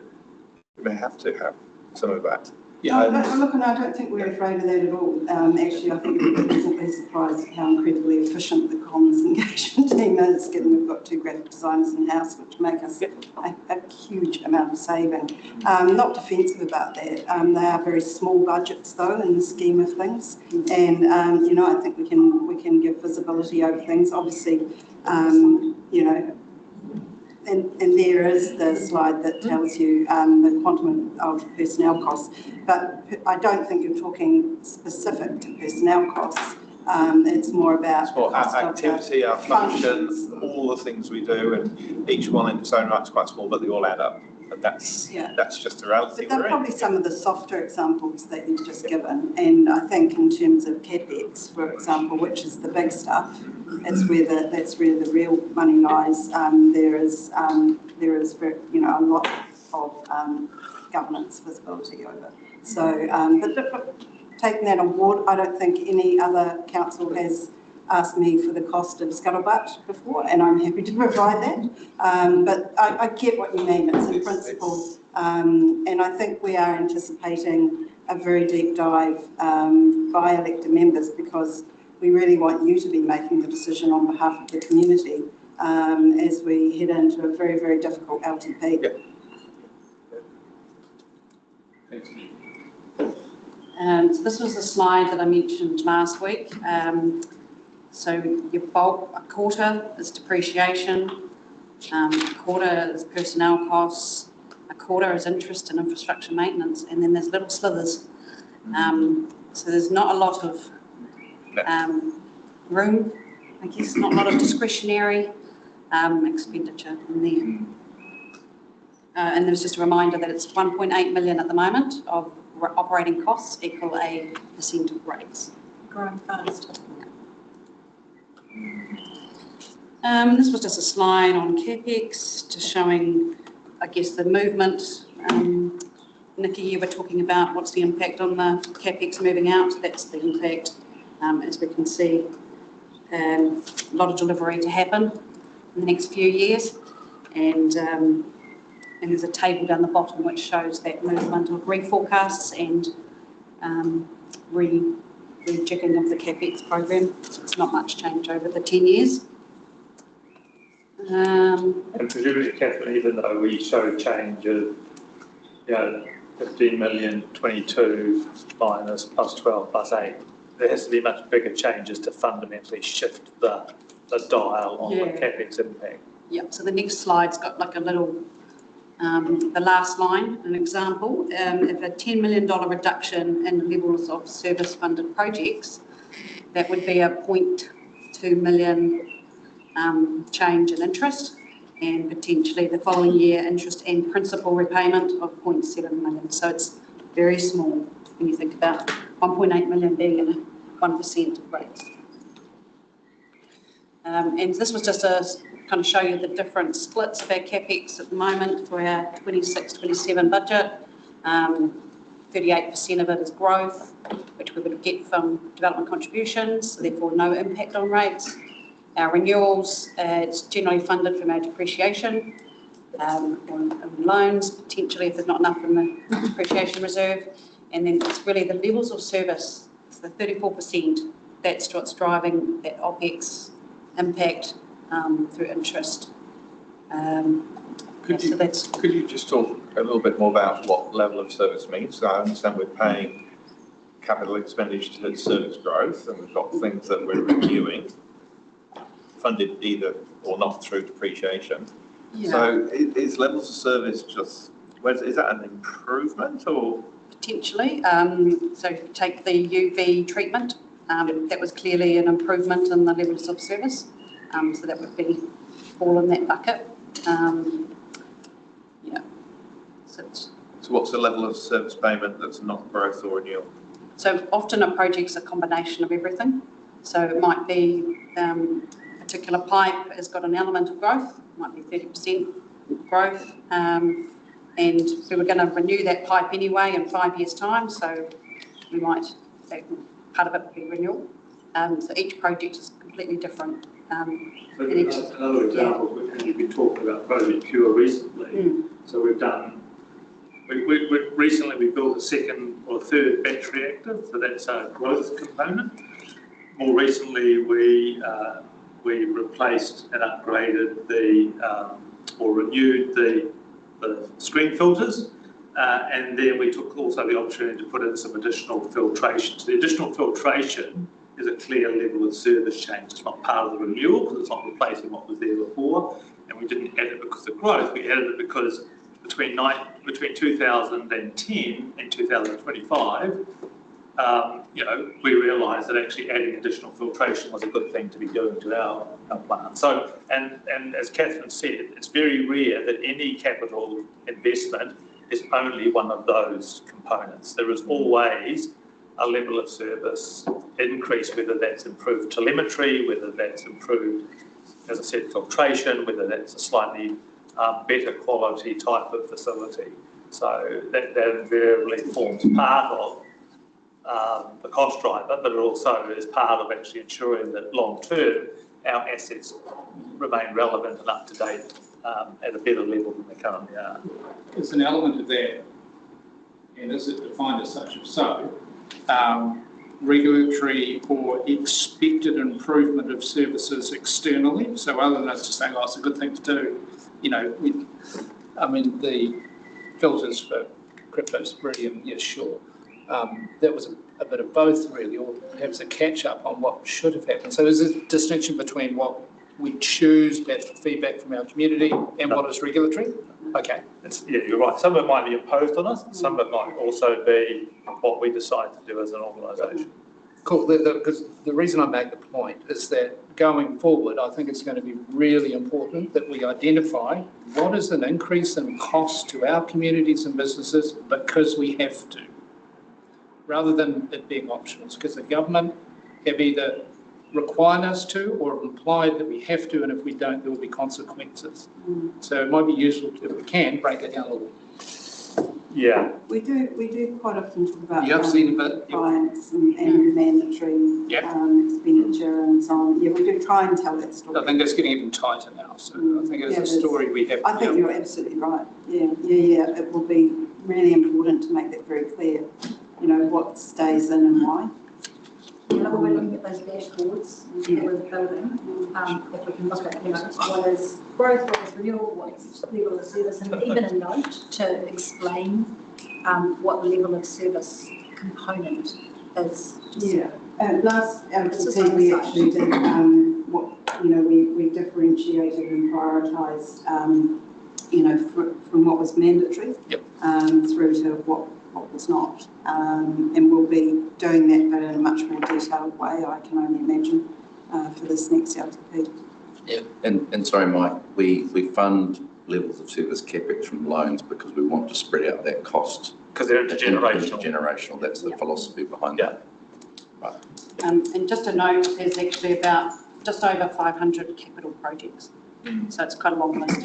We may have to have some of that. Yeah, look, and I don't think we're afraid of that at all. Actually, I think we're pleasantly surprised at how incredibly efficient the comms engagement team is, given we've got 2 graphic designers in-house, which make us a huge amount of saving. Not defensive about that. They are very small budgets, though, in the scheme of things. And, you know, I think we can give visibility over things. Obviously, you know, and there is the slide that tells you the quantum of personnel costs, but I don't think you're talking specific to personnel costs. It's more about our activity, our function, all the things we do, and each one in its own right is quite small, but they all add up. And that's just the reality. But they're probably some of the softer examples that you've just given. And I think in terms of CapEx, for example, which is the big stuff, that's where the real money lies. There is you know, a lot of governance visibility over. So, but taking that on board, I don't think any other council has asked me for the cost of scuttlebutt before, and I'm happy to provide that. But I get what you mean, it's in principle. And I think we are anticipating a very deep dive by elected members, because we really want you to be making the decision on behalf of the community as we head into a very, very difficult LTP. Yep. Thanks. So this was the slide that I mentioned last week. So your bulk, a quarter is depreciation, a quarter is personnel costs, a quarter is interest and infrastructure maintenance, and then there's little slithers. So there's not a lot of room, I guess, not a lot of discretionary expenditure in there. And there's just a reminder that it's 1.8 million at the moment of operating costs equal a % of rates. Growing fast. This was just a slide on CapEx, just showing, I guess, the movement. Nikki, you were talking about what's the impact on the CapEx moving out. That's the impact, as we can see. A lot of delivery to happen in the next few years, and there's a table down the bottom which shows that movement of reforecasts and rejigging of the CapEx program. So it's not much change over the 10 years. And presumably, Catherine, even though we show change of, 15 million, 22 minus plus 12 plus 8, there has to be much bigger changes to fundamentally shift the dial on the CapEx impact. Yeah, so the next slide's got like a little, the last line, an example, if a $10 million reduction in levels of service funded projects, that would be a 0.2 million change in interest, and potentially the following year interest and principal repayment of 0.7 million. So it's very small when you think about 1.8 million being in 1% of rates. And this was just to kind of show you the different splits of our CapEx at the moment for our 26-27 budget. 38% of it is growth, which we would get from development contributions, so therefore no impact on rates. Our renewals, it's generally funded from our depreciation or loans, potentially if there's not enough in the depreciation reserve. And then it's really the levels of service, it's the 34%, that's what's driving that OPEX impact through interest. Could you just talk a little bit more about what level of service means? So I understand we're paying capital expenditure to service growth, and we've got things that we're renewing, funded either or not through depreciation. Yeah. So is levels of service just, is that an improvement or? Potentially. So if you take the UV treatment, that was clearly an improvement in the levels of service. So that would be all in that bucket. Yeah. So what's the level of service payment that's not growth or renewal? So often a project's a combination of everything. So it might be a particular pipe has got an element of growth, it might be 30% growth, and we were going to renew that pipe anyway in 5 years' time, so we might, part of it would be renewal. So each project is completely different. Another example, and you've been talking about Project Pure recently. So we've done, recently we built a second or third batch reactor, so that's a growth component. More recently, we replaced and upgraded or renewed the screen filters, and then we took also the opportunity to put in some additional filtration. So the additional filtration is a clear level of service change. It's not part of the renewal because it's not replacing what was there before, and we didn't add it because of growth. We added it because between 2010 and 2025, we realised that actually adding additional filtration was a good thing to be doing to our plant. So, and as Catherine said, it's very rare that any capital investment is only one of those components. There is always a level of service increase, whether that's improved telemetry, whether that's improved, as I said, filtration, whether that's a slightly better quality type of facility. So that invariably forms part of the cost driver, but it also is part of actually ensuring that long term our assets remain relevant and up to date at a better level than they currently are. There's an element of that, and is it defined as such? If so, regulatory or expected improvement of services externally. So other than us just saying, oh, it's a good thing to do, the filters for crypto's brilliant, yes, sure. That was a bit of both really, or perhaps a catch up on what should have happened. So there's a distinction between what we choose, that's feedback from our community, and what is regulatory? Okay. Yeah, you're right. Some of it might be imposed on us, some of it might also be what we decide to do as an organisation. Cool, because the reason I make the point is that going forward, I think it's going to be really important that we identify what is an increase in cost to our communities and businesses because we have to, rather than it being optional, because the government have either required us to or implied that we have to, and if we don't, there will be consequences. So it might be useful, if we can, break it down a little. Yeah. We do quite often talk about compliance and mandatory expenditure and so on. Yeah, we do try and tell that story. I think that's getting even tighter now, so I think it's a story we have to I think you're absolutely right. Yeah. It will be really important to make that very clear, what stays in and why. When we're looking at those dashboards that we're building, if we can look at, what is growth, what is renewal, what is level of service, and even a note to explain what the level of service component is. Last LTP we actually did we differentiated and prioritised, from what was mandatory through to what was not, and we'll be doing that but in a much more detailed way, I can only imagine, for this next LTP. Yeah, and sorry Mike, we fund levels of service capex from loans because we want to spread out that cost. Because they're intergenerational. Intergenerational, that's the philosophy behind that. Right. And just a note, there's actually about just over 500 capital projects, so it's quite a long list.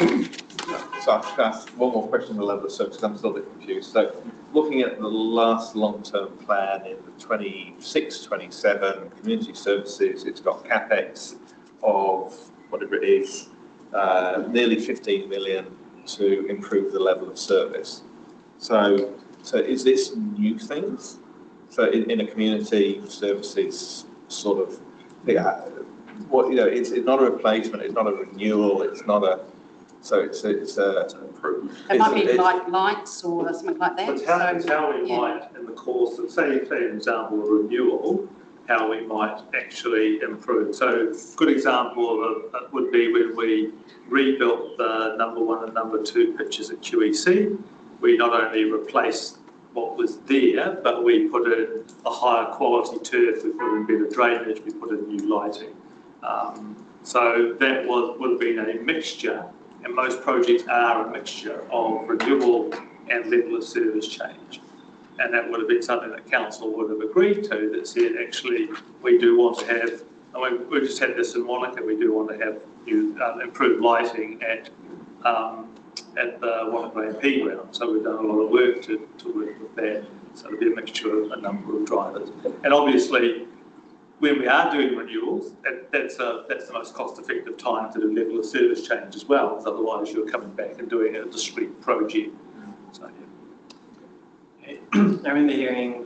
So I'll just ask one more question on the level of service, because I'm still a bit confused. So looking at the last long-term plan in the 26-27 community services, it's got capex of whatever it is, nearly 15 million to improve the level of service. So is this new things? So in a community services sort of, it's not a replacement, it's not a renewal, it's not a. So it's an improvement. It might be like lights or something like that. It's how we might, in the course of, say an example of renewal, how we might actually improve. So a good example of would be when we rebuilt the number 1 and number 2 pitches at QEC. We not only replaced what was there, but we put in a higher quality turf, we put in better drainage, we put in new lighting. So that would have been a mixture, and most projects are a mixture of renewal and level of service change. And that would have been something that council would have agreed to, that said, actually, we do want to have, I mean, we just had this in Wanaka, we do want to have new, improved lighting at the Wanaka MP ground. So we've done a lot of work to work with that. So it'll be a mixture of a number of drivers. And obviously, when we are doing renewals, that's the most cost-effective time to do level of service change as well, because otherwise you're coming back and doing a discrete project. So, yeah. I remember hearing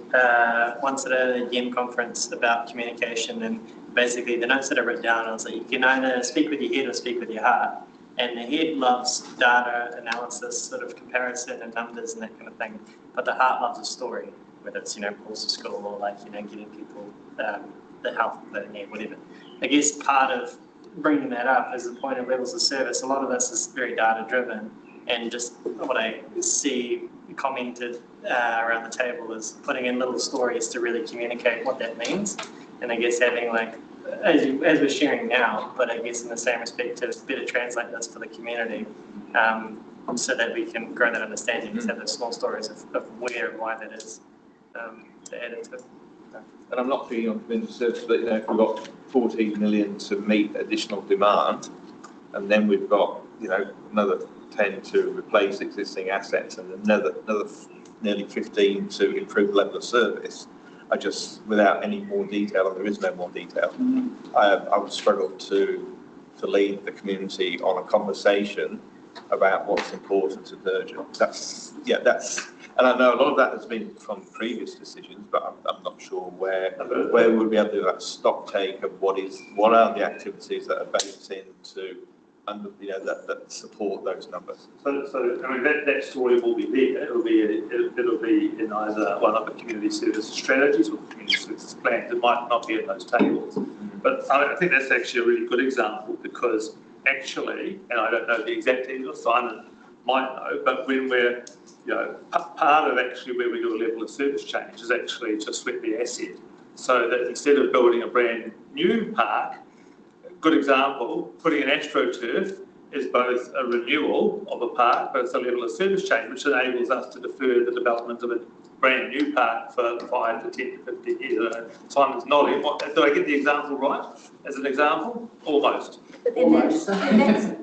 once at a YEM conference about communication, and basically the notes that I wrote down, I was like, you can either speak with your head or speak with your heart. And the head loves data analysis, sort of comparison and numbers and that kind of thing. But the heart loves a story, whether it's, calls to school or getting people the help that they need, whatever. I guess part of bringing that up is the point of levels of service. A lot of this is very data driven, and just what I see commented around the table is putting in little stories to really communicate what that means. And I guess having as we're sharing now, but I guess in the same respect to better translate this for the community, so that we can grow that understanding, just have those small stories of where and why that is to add into it. And I'm not being on community service, but if we've got 14 million to meet additional demand, and then we've got another 10 to replace existing assets, and another nearly 15 to improve level of service. I just, without any more detail, and there is no more detail, I would struggle to lead the community on a conversation about what's important and urgent. That's, and I know a lot of that has been from previous decisions, but I'm not sure where we'll be able to do that stock take of what are the activities that are based into that support those numbers. So I mean that story will be there. It'll be in either one of the community service strategies or the community services plans. It might not be in those tables, but I think that's actually a really good example, because actually, and I don't know the exact details, Simon might know, but when we're part of actually where we do a level of service change is actually to sweat the asset, so that instead of building a brand new park, good example, putting an AstroTurf is both a renewal of a park, but it's a level of service change, which enables us to defer the development of a brand new park for 5 to 10 to 15 years. Simon's nodding. Do I get the example right? As an example? Almost. But then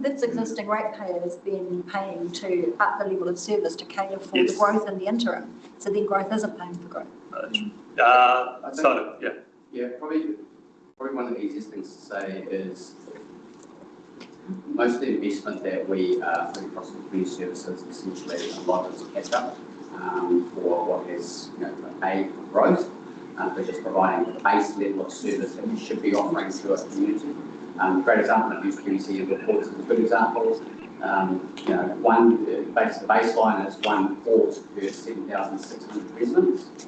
that's existing ratepayers then paying to up the level of service to cater for the growth in the interim. So then growth isn't paying for growth. Yeah, probably one of the easiest things to say is most of the investment that we put across the community services, essentially a lot is catch up for what is paid for growth, but just providing the base level of service that we should be offering to our community. Great example of use community reports is a good example. The baseline is 1 port per 7,600 residents.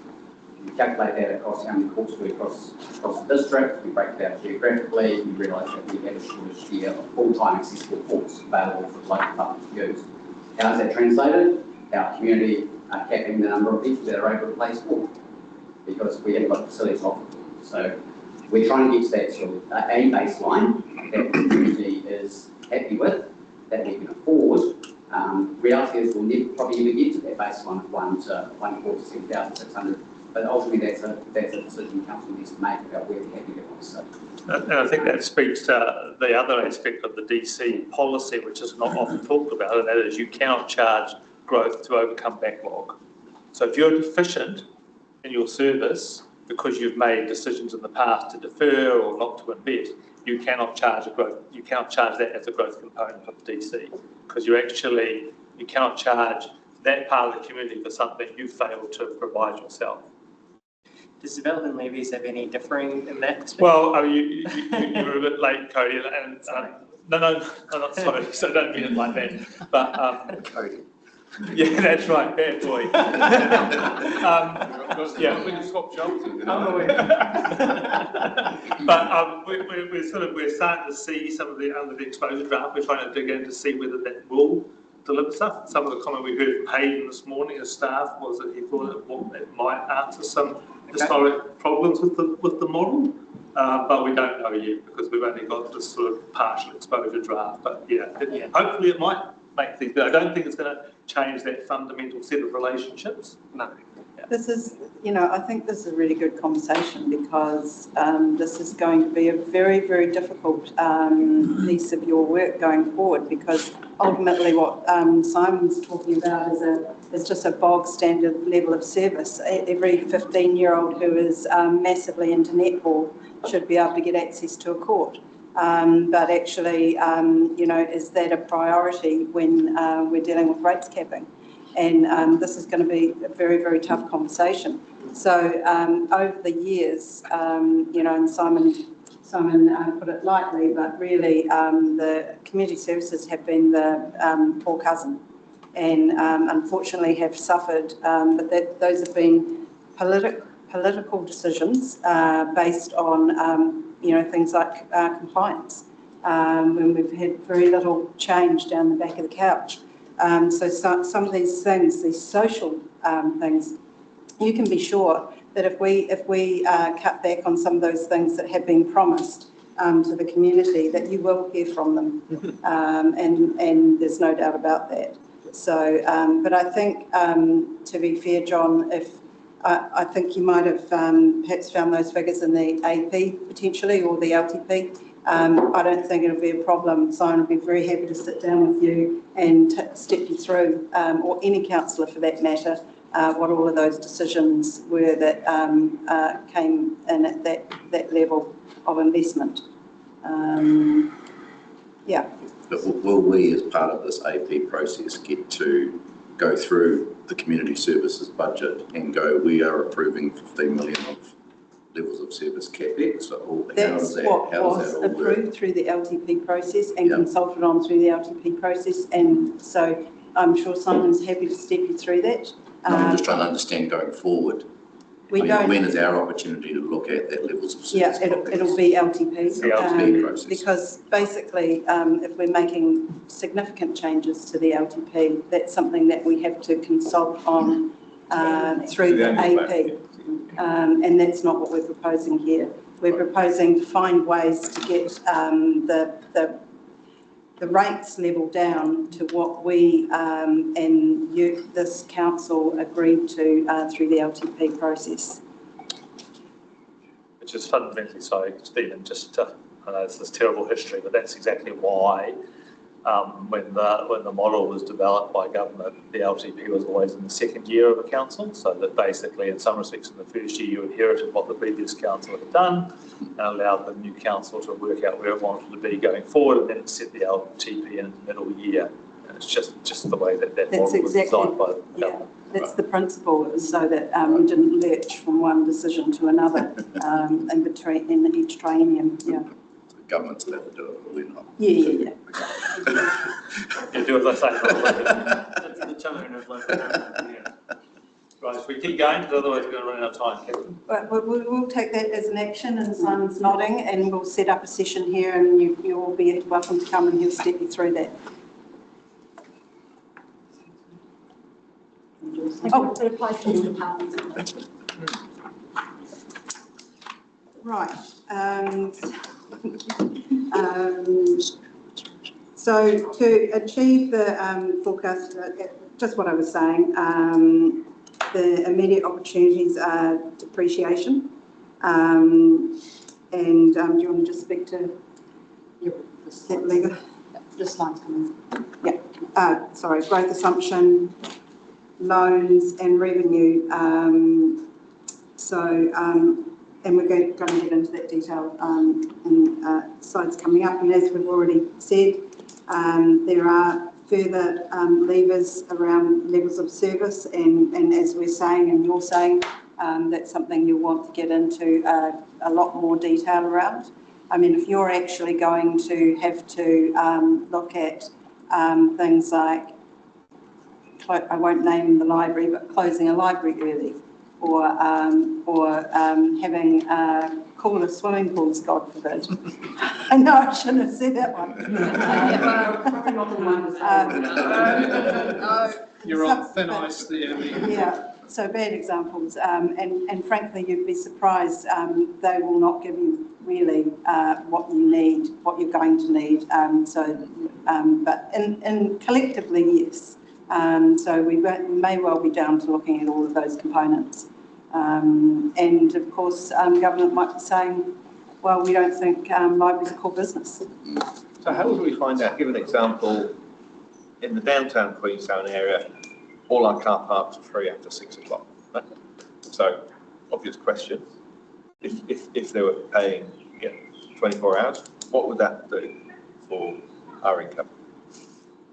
We calculate that across how many ports we across the district, we break it out geographically, you realise that we have a shortage here of full-time accessible ports available for local public use. How is that translated? Our community are capping the number of people that are able to place port, because we haven't got facilities offered. So we're trying to get to that sort of a baseline that the community is happy with, that we can afford. Reality is we'll never probably ever get to that baseline of 1 port to 7,600. But ultimately, that's a decision council needs to make about where the happy they want to sit. And I think that speaks to the other aspect of the DC policy, which is not often talked about, and that is you cannot charge growth to overcome backlog. So if you're deficient in your service because you've made decisions in the past to defer or not to invest, you cannot charge that as a growth component of the DC, because you cannot charge that part of the community for something you failed to provide yourself. Does development levies have any differing in that perspective? Well, you were a bit late, Cody, and no, not sorry, so don't mean it like that. But Cody. Yeah, that's right, bad boy. We can swap jobs. But we're starting to see some of the under the exposure draft. We're trying to dig in to see whether that will deliver stuff. Some of the comment we heard from Hayden this morning as staff was that he thought it might answer some historic problems with the model. but we don't know yet because we've only got this sort of partial exposure draft. But hopefully it might make things, but I don't think it's going to change that fundamental set of relationships. No. This is, I think this is a really good conversation because this is going to be a very, very difficult piece of your work going forward, because ultimately what Simon's talking about is just a bog standard level of service. Every 15-year-old who is massively into netball should be able to get access to a court. But actually, is that a priority when we're dealing with rates capping? And this is going to be a very, very tough conversation. So over the years, and Simon put it lightly, but really the community services have been the poor cousin, and unfortunately have suffered. But those have been political decisions based on things like compliance, when we've had very little change down the back of the couch. So some of these things, these social things, you can be sure that if we cut back on some of those things that have been promised to the community, that you will hear from them, and there's no doubt about that. So, but I think, to be fair, John, I think you might have perhaps found those figures in the AP potentially, or the LTP. I don't think it'll be a problem. Simon would be very happy to sit down with you and step you through, or any councillor for that matter, what all of those decisions were that came in at that level of investment. But will we, as part of this AP process, get to go through the community services budget and go, we are approving 15 million of levels of service capex? That's what was approved through the LTP process and consulted on through the LTP process, and so I'm sure Simon's happy to step you through that. I'm just trying to understand going forward. When is our opportunity to look at that levels of service? Yeah, it'll be LTP. The LTP process. Because basically, if we're making significant changes to the LTP, that's something that we have to consult on through the AP. And that's not what we're proposing here. We're proposing to find ways to get the rates level down to what we and this council agreed to through the LTP process. Which is fundamentally, sorry, Stephen, I know this is terrible history, but that's exactly why when the model was developed by government, the LTP was always in the second year of a council, so that basically in some respects in the first year you inherited what the previous council had done and allowed the new council to work out where it wanted to be going forward, and then it set the LTP in the middle year. And it's just the way that model was designed by the government. That's the principle, so that we didn't lurch from one decision to another in each triennium. Yeah. Government's allowed to do it, but we're not. Yeah. You do as I say. That's the tone of local government. Right, if we keep going, because otherwise we're going to run out of time, Kevin. But we'll take that as an action, and Simon's nodding, and we'll set up a session here, and you'll all be welcome to come, and he'll step you through that. Oh, it applies to all departments. Right. So to achieve the forecast, just what I was saying, the immediate opportunities are depreciation. And do you want to just speak to that legal? This line's coming. Yeah. Sorry, growth assumption, loans and revenue. And we're going to get into that detail in slides coming up. And as we've already said, there are further levers around levels of service, and as we're saying and you're saying, that's something you'll want to get into a lot more detail around. I mean, if you're actually going to have to look at things like, I won't name the library, but closing a library early, or having cooler swimming pools, God forbid. I know I shouldn't have said that one. You're on thin ice there. Yeah, So bad examples, and frankly, you'd be surprised, they will not give you really what you need, what you're going to need. But in collectively, yes. So we may well be down to looking at all of those components. And of course, government might be saying, well, we don't think libraries are core business. So how would we find out? Give an example. In the downtown Queenstown area, all our car parks are free after 6 o'clock. Right? So, obvious question, if they were paying 24 hours, what would that do for our income?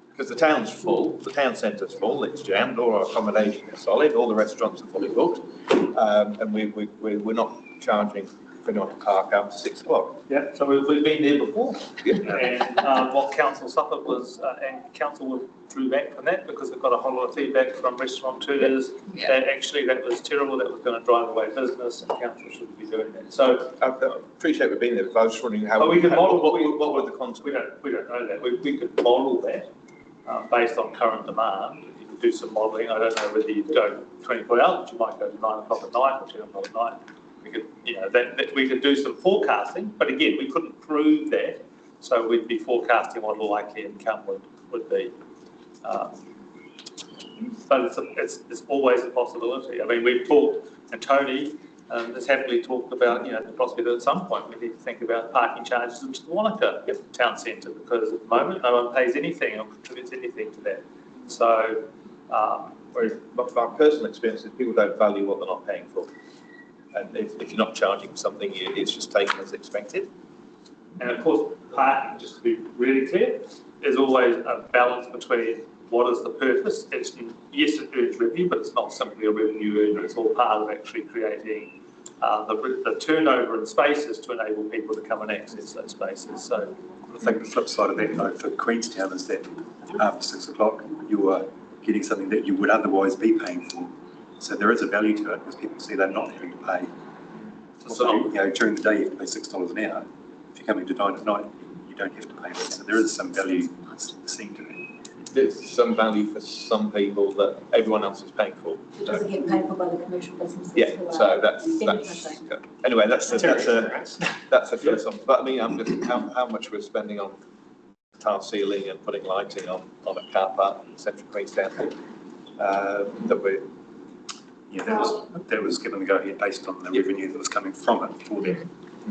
Because the town's full, the town centre's full, it's jammed, all our accommodation is solid, all the restaurants are fully booked, and we're not charging for anyone to park after 6 o'clock. Yeah, so we've been there before. And what council suffered was, and council withdrew back from that because it got a whole lot of feedback from restaurateurs that actually that was terrible, that was going to drive away business, and council shouldn't be doing that. So I appreciate we've been there, but I was just wondering how. But we could model what were the consequences? We don't know that. We could model that based on current demand. You could do some modelling. I don't know whether you'd go 24 hours, but you might go to 9 o'clock at night or 10 o'clock at night. We could, that we could do some forecasting, but again, we couldn't prove that. So we'd be forecasting what the likely income would be. But it's always a possibility. I mean, we've talked, and Tony has happily talked about, the prospect that at some point we need to think about parking charges in the Wanaka town centre, because at the moment no one pays anything or contributes anything to that. So, whereas my personal experience is people don't value what they're not paying for. And if you're not charging something, it's just taken as expected. And of course, parking, just to be really clear, is always a balance between what is the purpose. Yes, it earns revenue, but it's not simply a revenue earner. It's all part of actually creating the turnover in spaces to enable people to come and access those spaces. So I think the flip side of that, though, for Queenstown is that after 6 o'clock, you are getting something that you would otherwise be paying for. So there is a value to it because people see they're not having to pay. So, during the day you have to pay $6 an hour. If you're coming to dine at night, you don't have to pay that. So there is some value seen to that. There's some value for some people that everyone else is paying for. It doesn't get paid for by the commercial businesses. Yeah, so that's anyway, that's a philosophy. But I mean, I'm just how much we're spending on tile ceiling and putting lighting on a car park in central Queenstown that we're. Yeah, that was given the go-ahead based on the revenue that was coming from it for that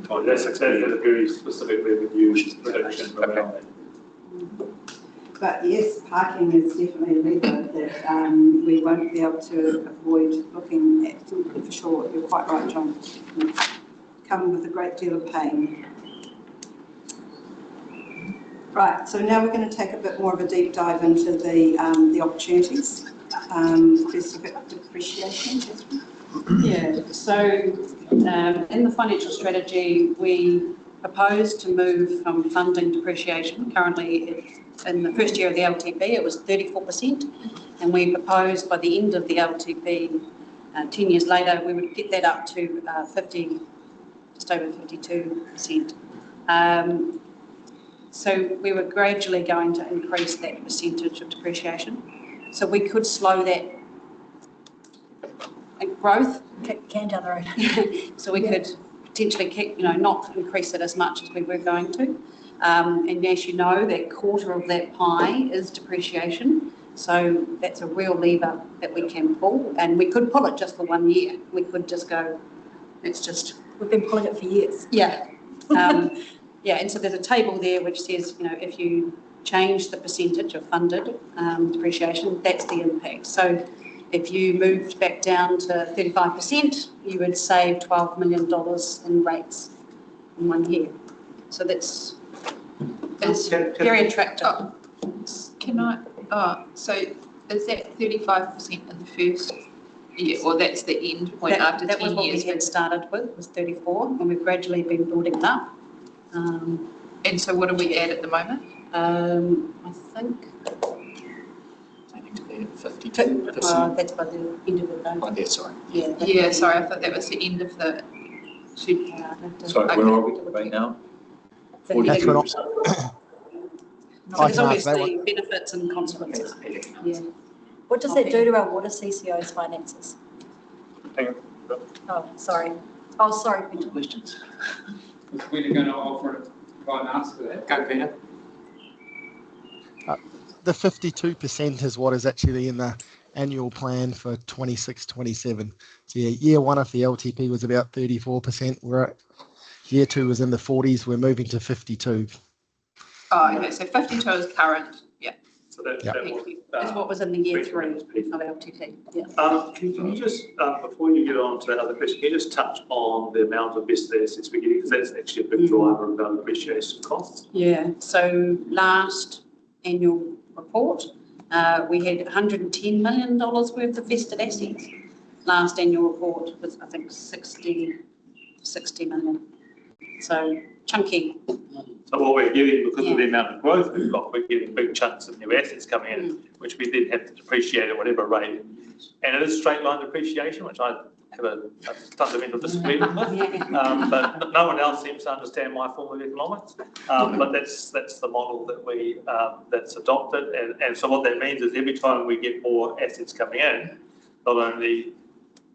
time. That's a very specific revenue prediction around that. But yes, parking is definitely a lever that we won't be able to avoid looking at for sure. You're quite right, John. Come with a great deal of pain. Right, so now we're going to take a bit more of a deep dive into the opportunities. Specific depreciation. Yeah, so in the financial strategy, we proposed to move from funding depreciation. Currently, in the first year of the LTP, it was 34%, and we proposed by the end of the LTP, 10 years later, we would get that up to just over 52%. So we were gradually going to increase that percentage of depreciation. So we could slow that growth. Can down the road. So we could potentially keep, not increase it as much as we were going to. And as you know, that quarter of that pie is depreciation. So that's a real lever that we can pull. And we could pull it just for 1 year. We could just go, We've been pulling it for years. Yeah. And so there's a table there which says, if you change the percentage of funded depreciation, that's the impact. So if you moved back down to 35%, you would save $12 million in rates in 1 year. So that's very attractive. So is that 35% in the first year, or that's the end point after 10 years? That was what we had started with, was 34, and we've gradually been building it up. And so what are we at the moment? I think. That's by the end of the day. Oh, yeah, sorry. Yeah, sorry, I thought that was the end of the. Sorry, where are we right now? That's what there's obviously that benefits and consequences. Yeah. What does that do to our water CCO's finances? hang on. Oh, sorry. Oh, sorry, Peter. Questions? Was Peter going to offer it, try and answer that? Go, Peter. The 52% is what is actually in the annual plan for 26-27. So yeah, year one of the LTP was about 34%. Year two was in the 40s. We're moving to 52. Oh, okay, so 52 is current, yeah. So that, Yep. that was, That's what was in the year 3 of Piece. LTP. Yeah. Can you just, before you get on to that other question, can you just touch on the amount of vested assets we're getting? Because that's actually a big driver of our depreciation costs. Yeah, so last annual report, we had $110 million worth of vested assets. Last annual report was, I think, 60 million. So chunky. So what we're getting, because of the amount of growth we've got, we're getting big chunks of new assets coming in, which we then have to depreciate at whatever rate. And it is straight line depreciation, which I have a fundamental disagreement with. But no one else seems to understand my form of economics. But that's the model that we that's adopted. And so what that means is every time we get more assets coming in, not only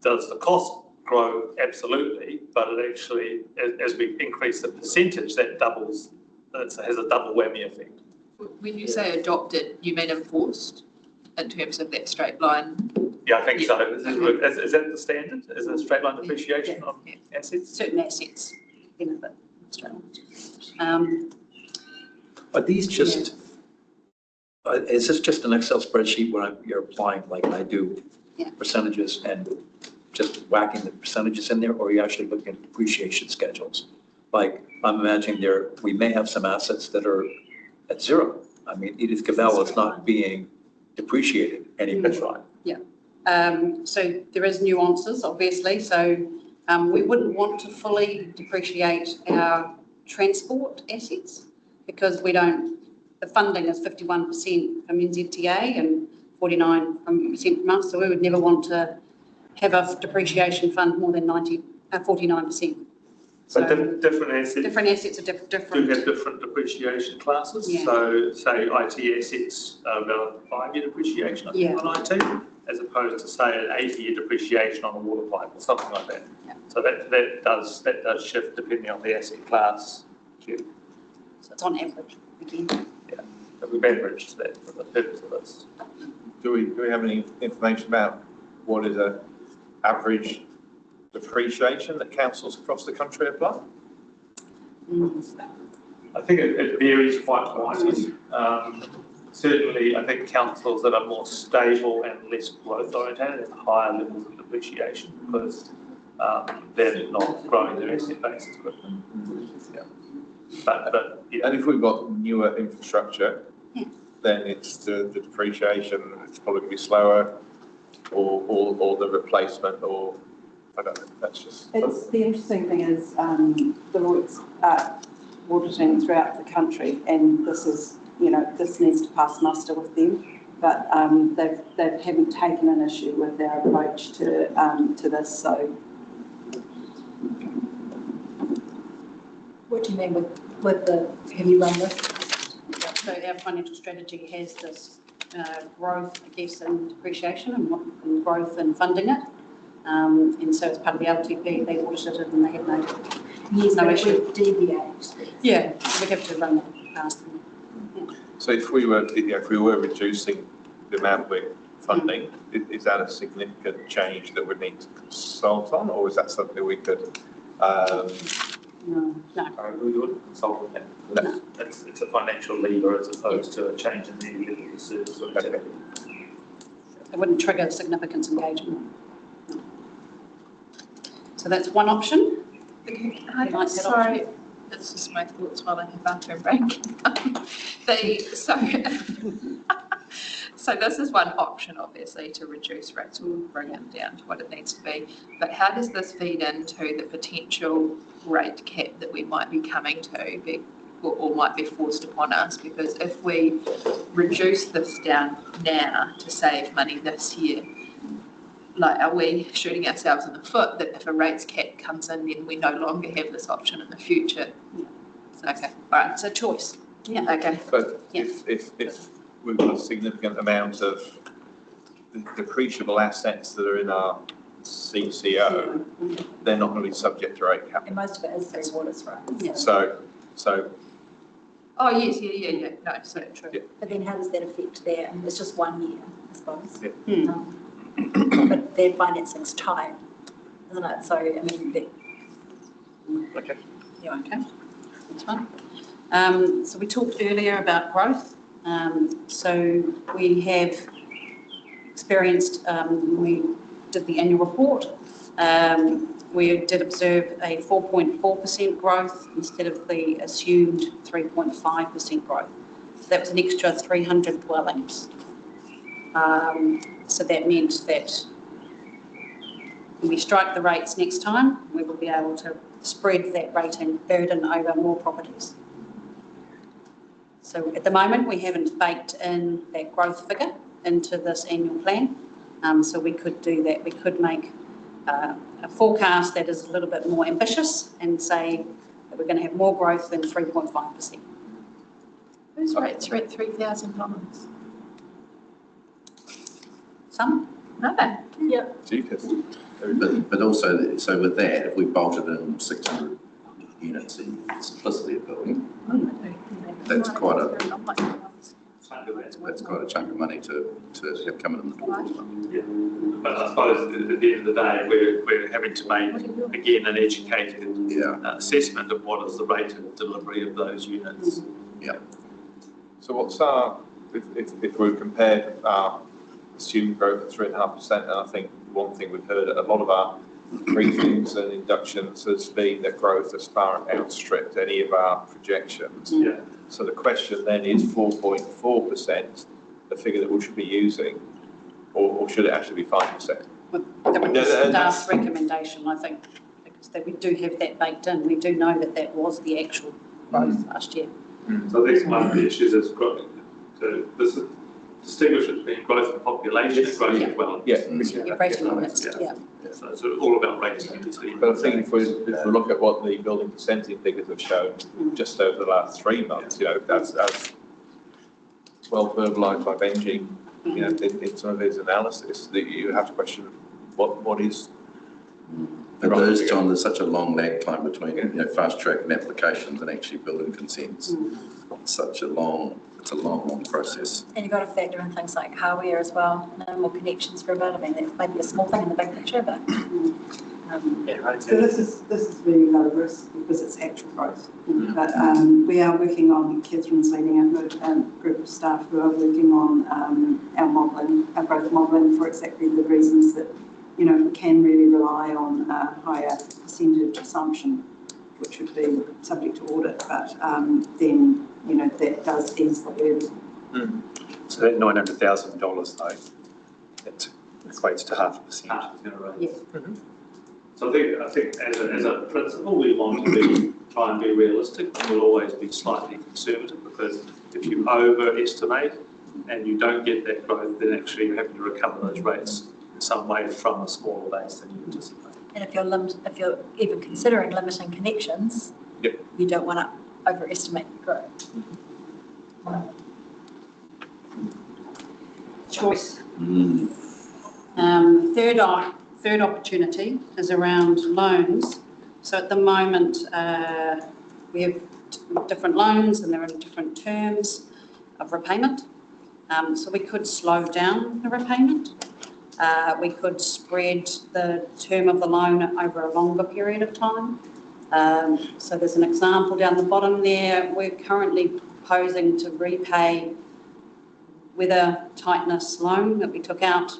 does the cost grow absolutely, but it actually, as we increase the percentage, that doubles. It has a double whammy effect. When you say adopted, you mean enforced in terms of that straight line? Yeah, I think so. Is that the standard? Is it a straight line depreciation of assets? Certain assets benefit. Are these just, is this just an Excel spreadsheet where you're applying like I do percentages and just whacking the percentages in there, or are you actually looking at depreciation schedules? Like I'm imagining we may have some assets that are at zero. I mean, Edith Cavell is not being depreciated anymore. That's right. Yeah. So there is nuances, obviously. So we wouldn't want to fully depreciate our transport assets because we don't, the funding is 51% from NZTA and 49% from us. So we would never want to have a depreciation fund more than 49%. So different assets. Different assets are different. Do have different depreciation classes. Yeah. So say IT assets are about 5-year depreciation I think, on IT, as opposed to say an 80-year depreciation on a water pipe or something like that. Yeah. So that does shift depending on the asset class. So it's on average again. Yeah. So we've averaged that for the purpose of this. Do we have any information about what is a average depreciation that councils across the country apply? I think it varies quite widely. Certainly, I think councils that are more stable and less growth oriented have higher levels of depreciation because they're not growing their asset base as quickly. Yeah. But yeah. And if we've got newer infrastructure, then it's the depreciation, it's probably going to be slower, or the replacement, or I don't know, that's just... It's, the interesting thing is the routes are auditing throughout the country, and this is, this needs to pass muster with them, but they haven't taken an issue with our approach to this, so... What do you mean with the, have you run this? So our financial strategy has this growth, I guess, in depreciation and growth in funding it. And so it's part of the LTP, they audited it and they had no issue. We deviate. Yeah, we have to run it past them. Yeah. So if we were reducing the amount we're funding, is that a significant change that we need to consult on, or is that something we could... No. We would consult with them. It's a financial lever as opposed to a change in the level of the service or activity. It wouldn't trigger significant engagement. So that's one option. Okay. Sorry, this is my thoughts while I have bathroom break. So this is one option, obviously, to reduce rates or bring it down to what it needs to be. But how does this feed into the potential rate cap that we might be coming to or might be forced upon us? Because if we reduce this down now to save money this year, like, are we shooting ourselves in the foot that if a rates cap comes in, then we no longer have this option in the future? Yeah. Okay, all right. It's a choice. Yeah. Okay. But if we've got a significant amount of depreciable assets that are in our CCO, they're not going to be subject to rate cap. And most of it is through waters, right? Yeah. So Oh, yes, yeah, no, so true. Yeah. But then how does that affect their, it's just 1 year, I suppose. Yeah. But their financing's tight, isn't it? So, I mean, okay. Yeah, okay, that's fine. So we talked earlier about growth. So we have experienced, we did the annual report, we did observe a 4.4% growth instead of the assumed 3.5% growth. So that was an extra 300 dwellings. So that meant that when we strike the rates next time, we will be able to spread that rating burden over more properties. So at the moment, we haven't baked in that growth figure into this annual plan. So we could do that. We could make a forecast that is a little bit more ambitious and say that we're going to have more growth than 3.5%. Those rates are at $3,000. Some? No. yeah. But also, so with that, if we bolted in 600 units in simplicity of building, that's quite a chunk of money to have coming in the door. Yeah. But I suppose at the end of the day, we're having to make, again, an educated assessment of what is the rate of delivery of those units. Yeah. So what's our, if we compare our assumed growth at 3.5%, and I think one thing we've heard at a lot of our briefings and inductions has been that growth has far outstripped any of our projections. Yeah. So the question then is 4.4% the figure that we should be using, or should it actually be 5%? Well, that would be staff's recommendation, I think, because that we do have that baked in. We do know that that was the actual growth last year. So I think one of the issues is growth. So this is distinguish between growth in population and growth in dwellings. Yeah, rating units, yeah. So it's all about rating units. But I think if we look at what the building consenting figures have shown just over the last 3 months, that's well verbalised by Benji, in some of his analysis, that you have to question what is. But there is, John, there's such a long lag time between fast tracking applications and actually building consents. It's such a long process. And you've got to factor in things like hardware as well, no more connections for a bit. I mean, that might be a small thing in the big picture, but. So this is really low risk because it's actual growth. But we are working on, Catherine's leading a group of staff who are working on our modelling, our growth modelling, for exactly the reasons that, we can really rely on a higher percentage assumption, which would be subject to audit, but then, that does ease the burden. So that $900,000 though, it equates to 0.5%. Yeah. So I think as a principle, we want to try and be realistic, and we'll always be slightly conservative, because if you overestimate and you don't get that growth, then actually you're having to recover those rates in some way from a smaller base than you anticipate. And if you're even considering limiting connections, you don't want to overestimate the growth. Choice. Third opportunity is around loans. So at the moment, we have different loans and they're in different terms of repayment. So we could slow down the repayment. We could spread the term of the loan over a longer period of time. So there's an example down the bottom there. We're currently proposing to repay weather tightness loan that we took out.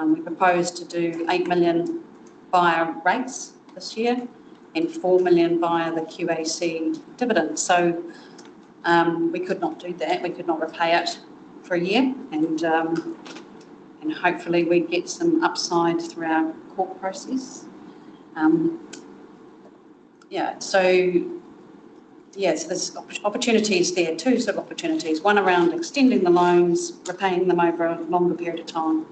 We proposed to do 8 million via rates this year and 4 million via the QAC dividend. So we could not do that. We could not repay it for a year, and hopefully we get some upside through our court process. So there's opportunities there, two sort of opportunities, one around extending the loans, repaying them over a longer period of time.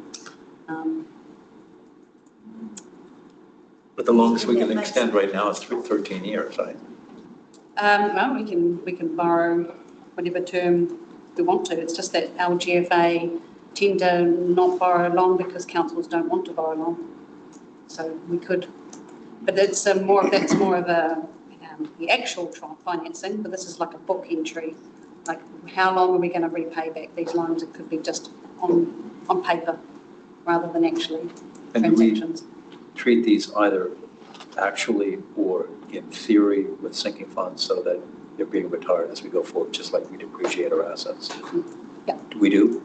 But the longest we can extend right now is 13 years, right? Well, we can borrow whatever term we want to. It's just that our GFA tend to not borrow long because councils don't want to borrow long. So we could, but that's more of a, the actual financing, but this is like a book entry. Like, how long are we going to repay back these loans? It could be just on paper rather than actually And do we transactions. treat these either actually or in theory with sinking funds so that they're being retired as we go forward, just like we depreciate our assets? Yeah. Do we do?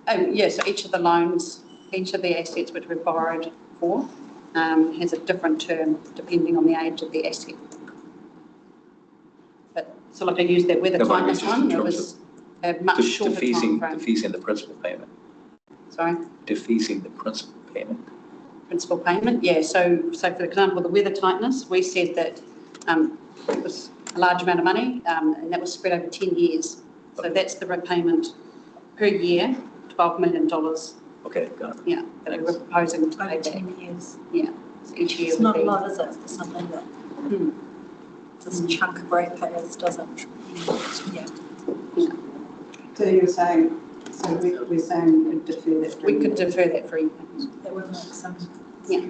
Yeah, so each of the loans, each of the assets which we've borrowed for has a different term depending on the age of the asset. But so like I used that weather tightness one, it was a much shorter time frame. Defeasing the principal payment. Sorry? Defeasing the principal payment. Principal payment, yeah. So for example, the weather tightness, we said that it was a large amount of money and that was spread over 10 years. So that's the repayment per year, $12 million. Okay, got it. Yeah, that we were proposing to pay Over back. 10 years. Yeah, so each year It's would not be. a lot, is it, for something that this chunk of ratepayers doesn't, yeah. So you're saying, so we're saying we could defer that? We could defer that for That would make some Yeah.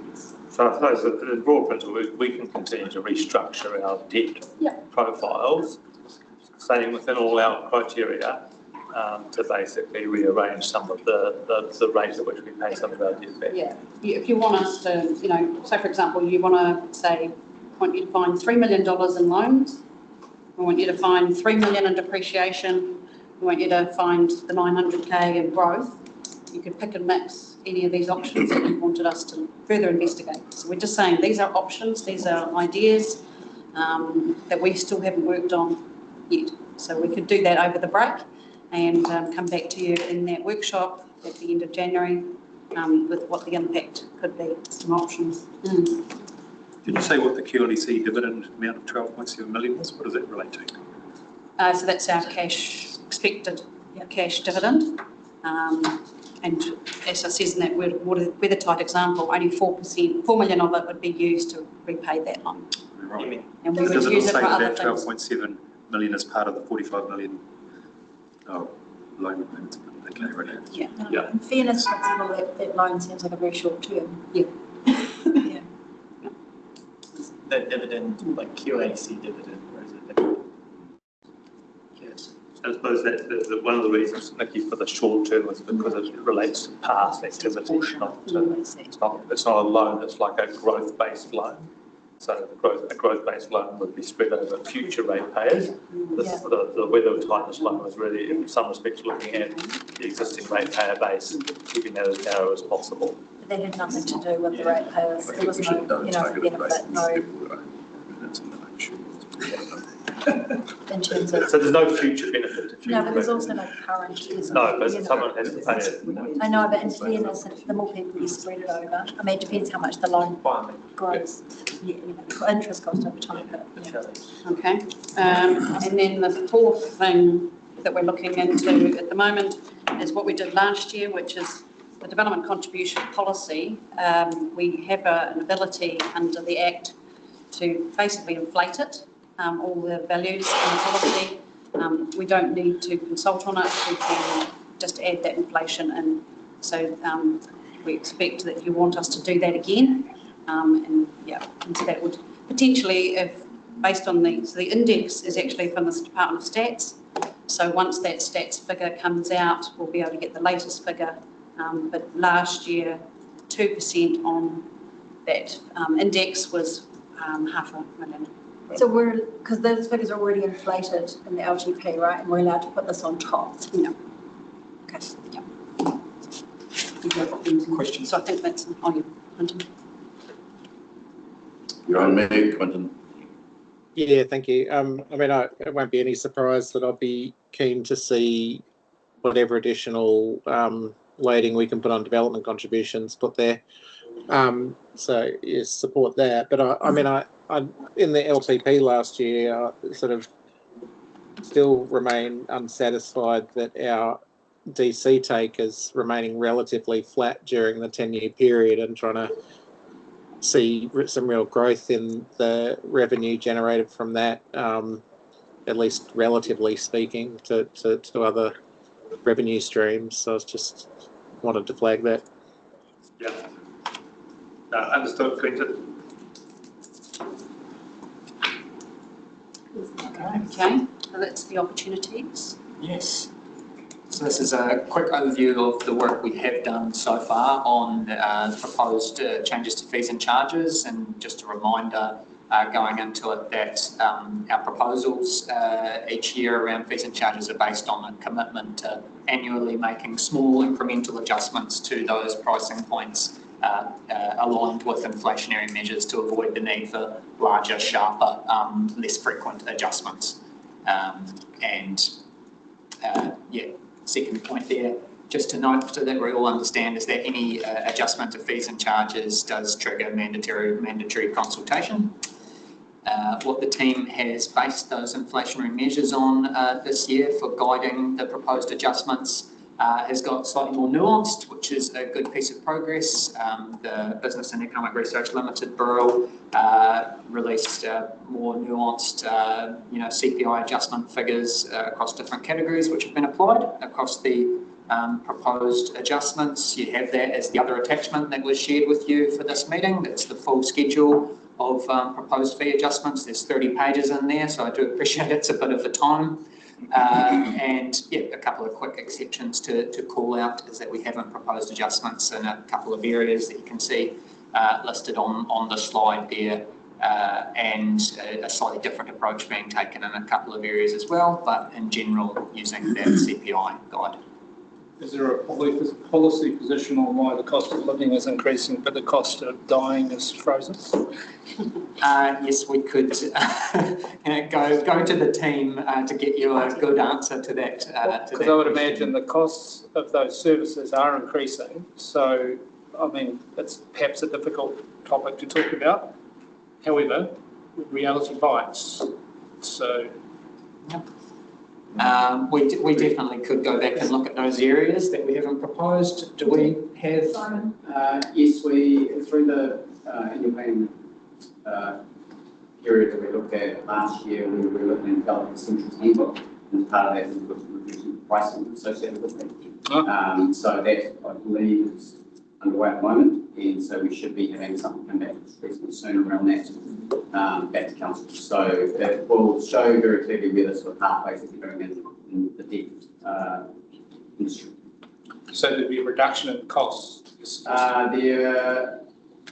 So I suppose that the broad principle is we can continue to restructure our debt profiles, staying within all our criteria, to basically rearrange some of the rates at which we pay some of our debt back. Yeah, if you want us to, so for example, you want to say, want you to find $3 million in loans, we want you to find $3 million in depreciation, we want you to find the 900K in growth. You could pick and mix any of these options that you wanted us to further investigate. So we're just saying these are options, these are ideas that we still haven't worked on yet. So we could do that over the break and come back to you in that workshop at the end of January with what the impact could be, some options. Did you say what the QLDC dividend amount of 12.7 million was? What does that relate to? So that's our expected cash dividend. And as I says in that weather tight example, only 4 million of it would be used to repay that loan. Right. And we would Does it use not it say for other that things. 12.7 million is part of the 45 million loan repayments? Okay, right. Yeah. Yeah. In fairness, principle, that loan seems like a very short term. Yeah. Yeah. The dividend, like QLDC dividend, or is it different? Yes. I suppose that one of the reasons, Nikki, for the short term is because it relates to past activity, not to, it's not a loan, it's like a growth-based loan. So a growth-based loan would be spread over future ratepayers. The weather tightness loan was really, in some respects, looking at the existing ratepayer base, keeping that as narrow as possible. But that had nothing to do with the ratepayers. There was no, benefit, no, in terms of. So there's no future benefit to future. No, but there's also no current. No, but someone has to pay it. I know, but in fairness, the more people you spread it over, I mean, it depends how much the loan grows. Yeah, interest cost over time, but yeah. Okay. And then the fourth thing that we're looking into at the moment is what we did last year, which is the development contribution policy. We have an ability under the Act to basically inflate it, all the values in the policy. We don't need to consult on it. We can just add that inflation in. So we expect that you want us to do that again. And so that would potentially, if based on the index is actually from the Department of Stats. So once that stats figure comes out, we'll be able to get the latest figure. But last year, 2% on that index was $500,000. So because those figures are already inflated in the LGP, right? And we're allowed to put this on top. Yeah. Okay. Yeah. Question. So I think that's on you, Quentin. You're on mute, Quentin. Yeah, thank you. I mean, it won't be any surprise that I'll be keen to see whatever additional weighting we can put on development contributions put there. So yes, support that. But I mean, I in the LPP last year, I sort of still remain unsatisfied that our DC take is remaining relatively flat during the 10-year period and trying to see some real growth in the revenue generated from that, at least relatively speaking to other revenue streams. So I just wanted to flag that. Yeah. Understood, Quentin. Okay, so that's the opportunities. Yes. So this is a quick overview of the work we have done so far on proposed changes to fees and charges, and just a reminder going into it that our proposals each year around fees and charges are based on a commitment to annually making small incremental adjustments to those pricing points aligned with inflationary measures to avoid the need for larger, sharper, less frequent adjustments. Yeah, second point there, just to note so that we all understand, is that any adjustment to fees and charges does trigger mandatory consultation. What the team has based those inflationary measures on this year for guiding the proposed adjustments has got slightly more nuanced, which is a good piece of progress. The Business and Economic Research Limited Bureau released more nuanced, CPI adjustment figures across different categories, which have been applied across the proposed adjustments. You have that as the other attachment that was shared with you for this meeting. That's the full schedule of proposed fee adjustments. There's 30 pages in there, so I do appreciate it's a bit of a time. And yeah, a couple of quick exceptions to call out is that we haven't proposed adjustments in a couple of areas that you can see listed on the slide there, and a slightly different approach being taken in a couple of areas as well, but in general using that CPI guide. Is there a policy position on why the cost of living is increasing but the cost of dying is frozen? Yes, we could go to the team to get you a good answer to that. Because I would imagine the costs of those services are increasing. So, I mean, it's perhaps a difficult topic to talk about. However, reality bites. So. Yep. We definitely could go back and look at those areas that we haven't proposed. Do we have? Yes, through the annual planning period that we looked at last year, we were looking at developing the central handbook, and part of that was reducing pricing associated with it. So that, I believe, is underway at the moment, and so we should be having something come back reasonably soon around that back to council. So it will show very clearly where the sort of pathways that we're doing in the deep industry. So there'd be a reduction in costs? There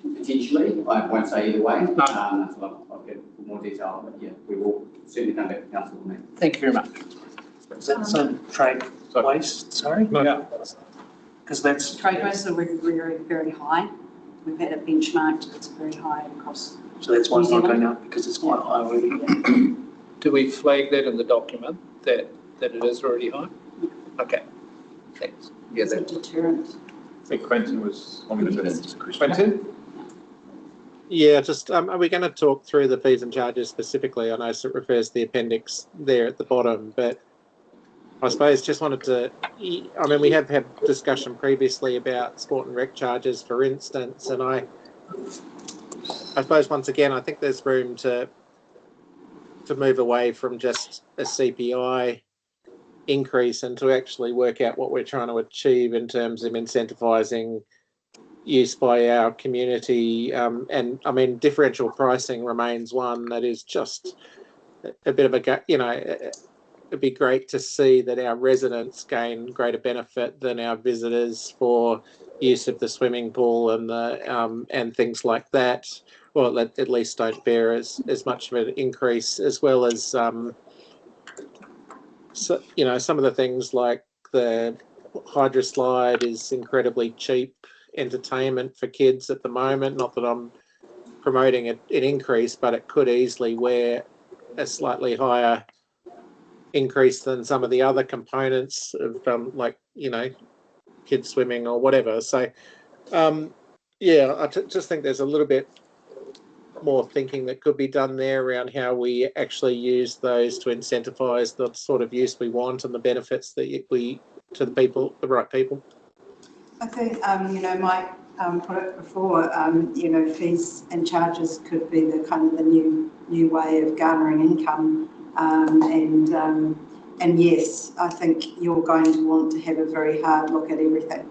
potentially, I won't say either way. No. I'll get more detail, but yeah, we will certainly come back to council on that. Thank you very much. Is that some trade waste? Sorry? Yeah. Because that's... Trade waste are very, very high. We've had it benchmarked, it's very high across. So that's why it's not going up, because it's quite high already. Do we flag that in the document, that it is already high? Okay, thanks. Yeah, it's a deterrent. I think Quentin was on the Quentin? Yeah, just are we going to talk through the fees and charges specifically? I know it refers to the appendix there at the bottom, but I suppose just wanted to, I mean, we have had discussion previously about sport and rec charges, for instance, and I suppose once again, I think there's room to move away from just a CPI increase and to actually work out what we're trying to achieve in terms of incentivising use by our community. And I mean, differential pricing remains one that is just a bit of a, it'd be great to see that our residents gain greater benefit than our visitors for use of the swimming pool and the and things like that. Well, at least don't bear as much of an increase, as well as some of the things like the hydro slide is incredibly cheap entertainment for kids at the moment. Not that I'm promoting an increase, but it could easily wear a slightly higher increase than some of the other components of kids swimming or whatever. So yeah, I just think there's a little bit more thinking that could be done there around how we actually use those to incentivize the sort of use we want and the benefits that we to the people, the right people. I think Mike put it before, fees and charges could be the kind of the new way of garnering income. And yes, I think you're going to want to have a very hard look at everything.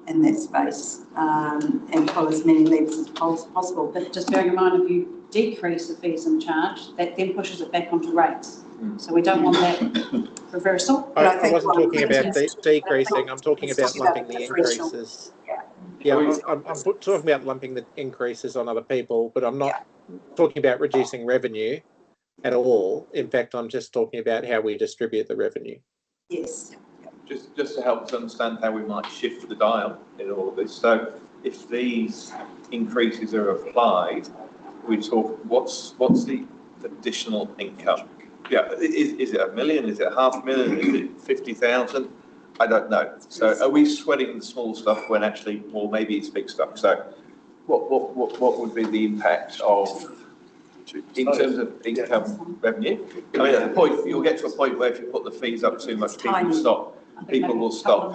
in that space and pull as many levers as possible. But just bearing in mind, if you decrease the fees and charge, that then pushes it back onto rates. So we don't want that reversal. I wasn't talking about decreasing, I'm talking about lumping the increases. Yeah, I'm talking about lumping the increases on other people, but I'm not talking about reducing revenue at all. In fact, I'm just talking about how we distribute the revenue. Yes. Just to help us understand how we might shift the dial in all of this. So if these increases are applied, we talk, what's the additional income? Yeah, is it 1 million? Is it 500,000? Is it 50,000? I don't know. So are we sweating the small stuff when actually, well, maybe it's big stuff? So what would be the impact of, in terms of income revenue? I mean, at the point, you'll get to a point where if you put the fees up too much, people stop. People will stop.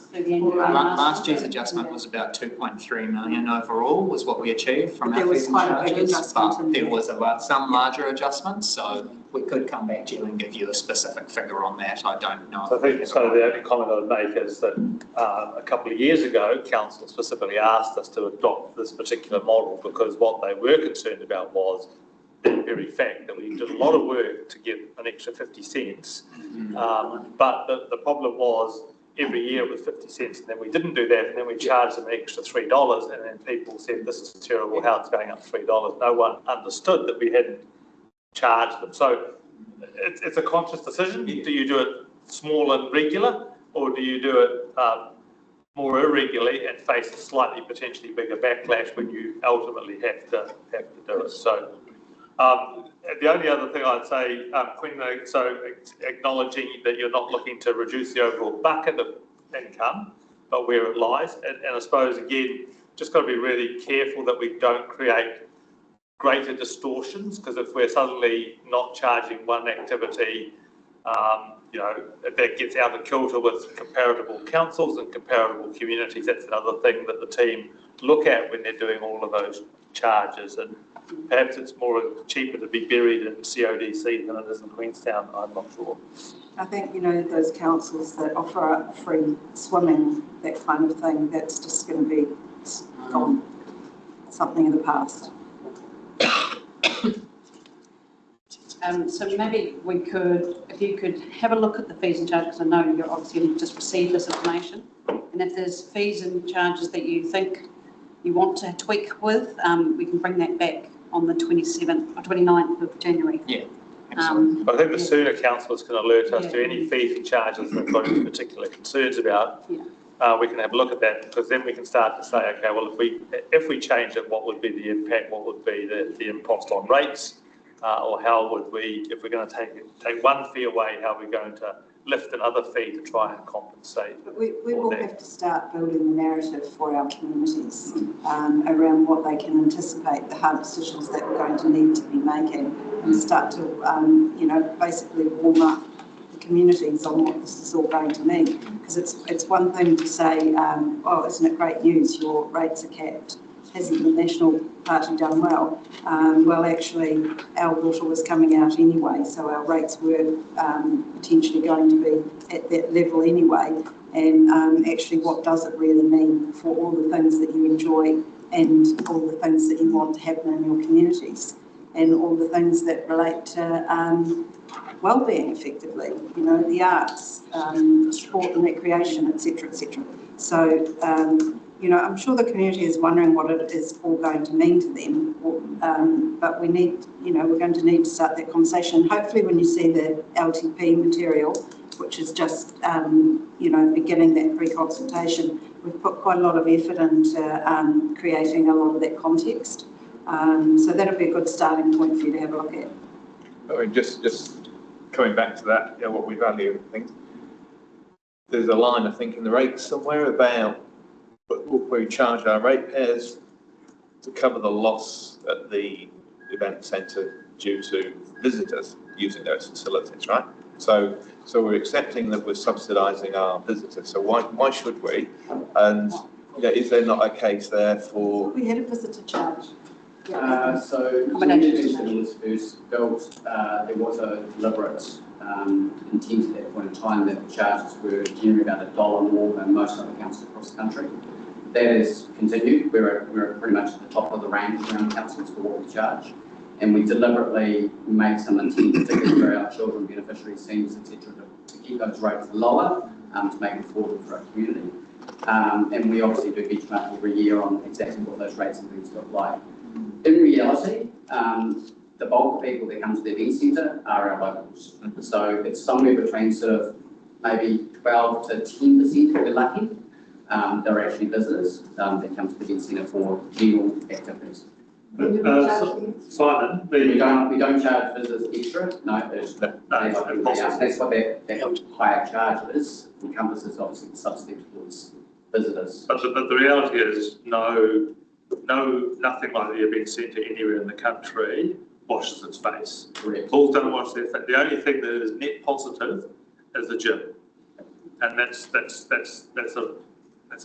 Last year's adjustment was about 2.3 million overall, was what we achieved from our fees and charges, but there was about some larger adjustments, so we could come back to you and give you a specific figure on that. I don't know. So I think kind of the only comment I would make is that a couple of years ago, council specifically asked us to adopt this particular model because what they were concerned about was the very fact that we did a lot of work to get an extra 50 cents. But the problem was every year it was 50 cents, and then we didn't do that, and then we charged them an extra $3, and then people said, this is terrible, how it's going up $3. No one understood that we hadn't charged them. So it's a conscious decision. Do you do it small and regular, or do you do it more irregularly and face a slightly potentially bigger backlash when you ultimately have to do it? So the only other thing I'd say, Quinn, so acknowledging that you're not looking to reduce the overall bucket of income, but where it lies, and I suppose again, just got to be really careful that we don't create greater distortions, because if we're suddenly not charging one activity, you know, that gets out of kilter with comparable councils and comparable communities. That's another thing that the team look at when they're doing all of those charges, and perhaps it's more cheaper to be buried in CODC than it is in Queenstown. I'm not sure. I think, you know, those councils that offer up free swimming, that kind of thing, that's just going to be gone, something of the past. So maybe we could, if you could have a look at the fees and charges, because I know you're obviously just received this information, and if there's fees and charges that you think you want to tweak with, we can bring that back on the 27th or 29th of January. Yeah. I think the sooner councillors can alert us to any fees and charges they've got any particular concerns about, we can have a look at that, because then we can start to say, okay, well, if we change it, what would be the impact? What would be the impost on rates? Or how would we, if we're going to take one fee away, how are we going to lift another fee to try and compensate? But we will have to start building the narrative for our communities around what they can anticipate, the hard decisions that we're going to need to be making, and start to, you know, basically warm up the communities on what this is all going to mean. Because it's one thing to say, oh, isn't it great news, your rates are capped. Hasn't the National Party done well? Well, actually, our water was coming out anyway, so our rates were potentially going to be at that level anyway. And actually, what does it really mean for all the things that you enjoy and all the things that you want to happen in your communities and all the things that relate to well-being effectively, you know, the arts, sport and recreation, etc., etc. So, you know, I'm sure the community is wondering what it is all going to mean to them, but we need, you know, we're going to need to start that conversation. Hopefully when you see the LTP material, which is just, you know, beginning that pre-consultation, we've put quite a lot of effort into creating a lot of that context. So that'll be a good starting point for you to have a look at. I mean, just coming back to that, you know, what we value, I think there's a line, I think, in the rates somewhere about where we charge our ratepayers to cover the loss at the event centre due to visitors using those facilities, right? So we're accepting that we're subsidising our visitors. So why should we? And you know, is there not a case there for? We had a visitor charge. So when the was first built, there was a deliberate intent at that point in time that the charges were generally about $1 more than most other councils across the country. That has continued. We're pretty much at the top of the range around councils for what we charge. And we deliberately make some intent, particularly for our children, beneficiary schemes, etc., to keep those rates lower, to make it affordable for our community. And we obviously do benchmark every year on exactly what those rates and things look like. In reality, the bulk of people that come to the event centre are our locals. So it's somewhere between sort of maybe 12 to 10% if we're lucky. They're actually visitors that come to the event centre for general activities. Simon, we don't charge visitors extra. No, that's what that higher charge is. Encompasses obviously the subsidy towards visitors. But the reality is nothing like the event centre anywhere in the country washes its face. Correct. Balls don't wash their face. The only thing that is net positive is the gym, and that's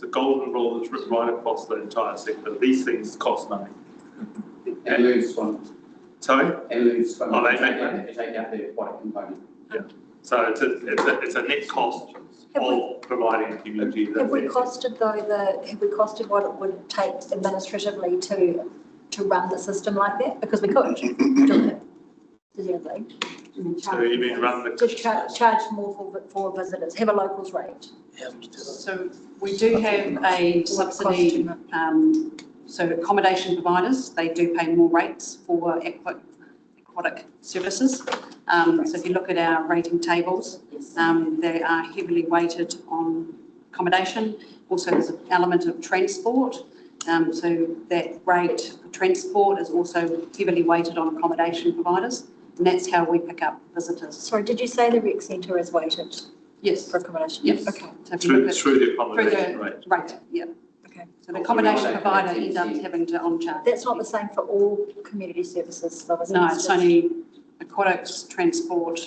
a golden rule that's written right across the entire sector. These things cost money. And lose one. Sorry? And lose one. Oh, they take out the aquatic component. Yeah. So it's a net cost of providing a community. Have we costed what it would take administratively to run the system like that? Because we could do it. So you mean run the charge more for visitors, have a locals rate. So we do have a subsidy. So accommodation providers, they do pay more rates for aquatic services. So if you look at our rating tables, they are heavily weighted on accommodation. Also, there's an element of transport. So that rate for transport is also heavily weighted on accommodation providers, and that's how we pick up visitors. Sorry, did you say the rec centre is weighted? Yes. For accommodation? Yes. Okay. So through the accommodation rate. Right, yeah. Okay. So the accommodation provider ends up having to on-charge. That's not the same for all community services, though, is it? No, it's only aquatics, transport,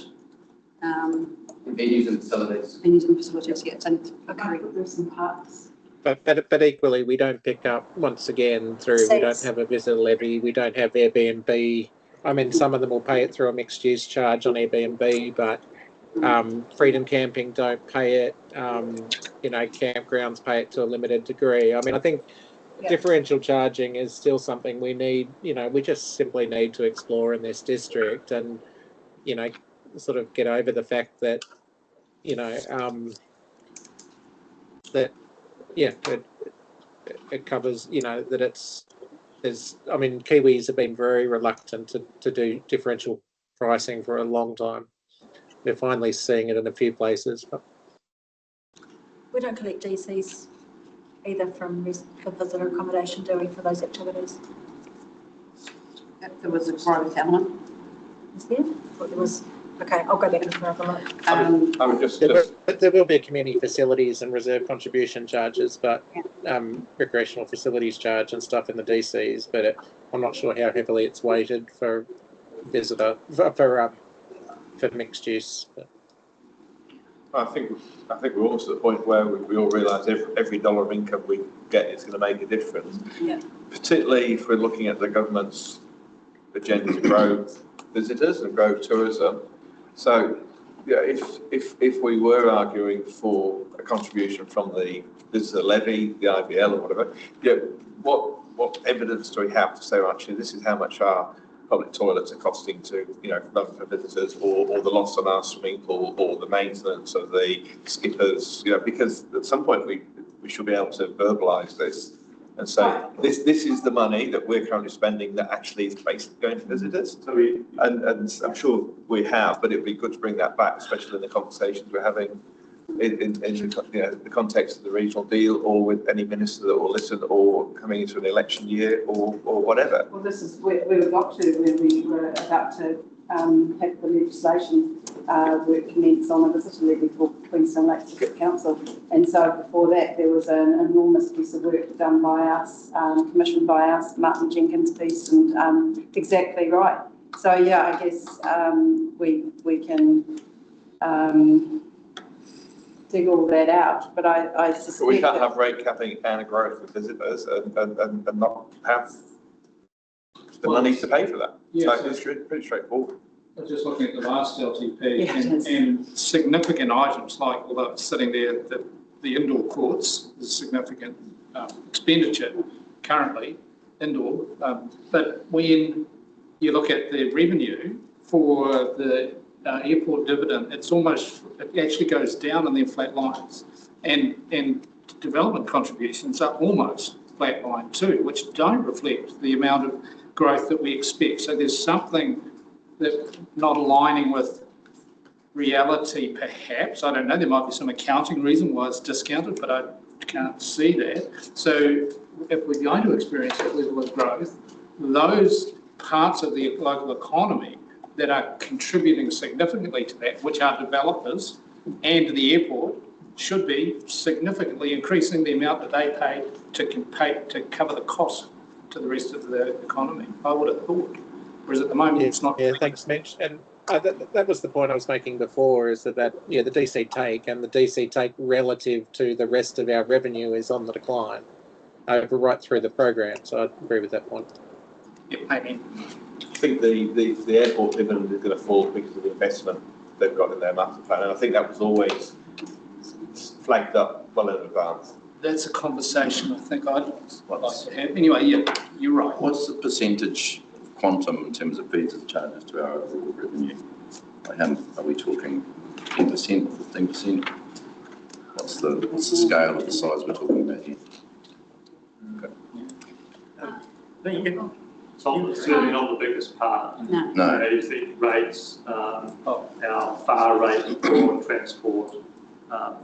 venues and facilities. Venues and facilities, yes, and there's some parks. But equally, we don't pick up, once again, we don't have a visitor levy, we don't have Airbnb. I mean, some of them will pay it through a mixed use charge on Airbnb, but Freedom Camping don't pay it. Campgrounds pay it to a limited degree. I mean, I think differential charging is still something we need, we just simply need to explore in this district and, sort of get over the fact that, it covers, that Kiwis have been very reluctant to do differential pricing for a long time. We're finally seeing it in a few places. But we don't collect DCs either for visitor accommodation, do we, for those activities? If there was a growth element. Is there? Or there was. Okay, I'll go back and have a look. I would just there will be community facilities and reserve contribution charges, but recreational facilities charge and stuff in the DCs. But I'm not sure how heavily it's weighted for visitor for mixed use. But. I think we're almost at the point where we all realise every dollar of income we get is going to make a difference. Yeah. Particularly if we're looking at the government's agenda to grow visitors and grow tourism. So, if we were arguing for a contribution from the visitor levy, the IVL or whatever, what evidence do we have to say, well, actually, this is how much our public toilets are costing to, run for visitors, or the loss on our swimming pool, or the maintenance of the skippers, because at some point we should be able to verbalise this and say, this is the money that we're currently spending that actually is basically going to visitors. So and I'm sure we have, but it would be good to bring that back, especially in the conversations we're having in the context of the regional deal, or with any minister that will listen, or coming into an election year, or whatever. Well, this is where we got to when we were about to have the legislation work commence on a visitor levy for Queenstown Lakes District Council. And so before that, there was an enormous piece of work done by us, commissioned by us, Martin Jenkins' piece, and exactly right. So yeah, I guess we can dig all that out, but I suspect but we can't have rate capping and a growth of visitors and not have the money to pay for that. Yeah, so it's pretty straightforward. I was just looking at the last LTP Yeah, it is. and significant items like, although it's sitting there, the indoor courts is significant expenditure currently, indoor. But when you look at the revenue for the airport dividend, it actually goes down and then flat lines. And development contributions are almost flatline too, which don't reflect the amount of growth that we expect. So there's something that not aligning with reality, perhaps. I don't know, there might be some accounting reason why it's discounted, but I can't see that. So if we're going to experience that level of growth, those parts of the local economy that are contributing significantly to that, which are developers and the airport, should be significantly increasing the amount that they pay to cover the cost to the rest of the economy, I would have thought. Whereas at the moment, it's not. Yeah, thanks, Mitch. And that was the point I was making before, is that the DC take relative to the rest of our revenue is on the decline over right through the program. So I agree with that point. Yep, I mean, I think the airport dividend is going to fall because of the investment they've got in their master plan, and I think that was always flagged up well in advance. That's a conversation I think I'd like to have. Anyway, yeah, you're right. What's the percentage quantum in terms of fees and charges to our overall revenue? How are we talking 10%, 15%? What's the scale of the size we're talking about here? Okay. It's certainly not the biggest part. No. The rates, our far rate for transport,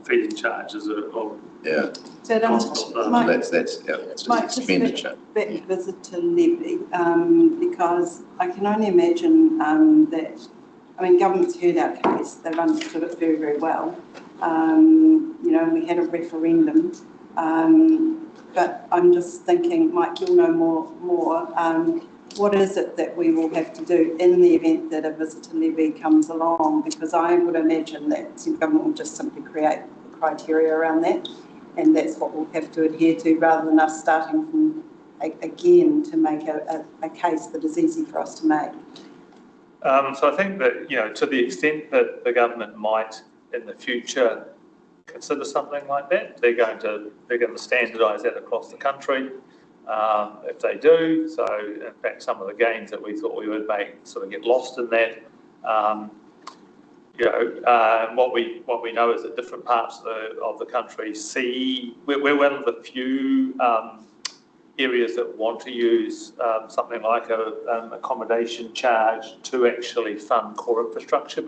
fees and charges are. Yeah. So that's expenditure. Back visitor levy, because I can only imagine that, I mean, government's heard our case, they've understood it very, very well. We had a referendum, but I'm just thinking, Mike, you'll know more. What is it that we will have to do in the event that a visitor levy comes along? Because I would imagine that the government will just simply create criteria around that, and that's what we'll have to adhere to, rather than us starting from again to make a case that is easy for us to make. So I think that, to the extent that the government might in the future consider something like that, they're going to standardise that across the country. If they do, so in fact some of the gains that we thought we would make sort of get lost in that. What we know is that different parts of the country we're one of the few areas that want to use something like an accommodation charge to actually fund core infrastructure,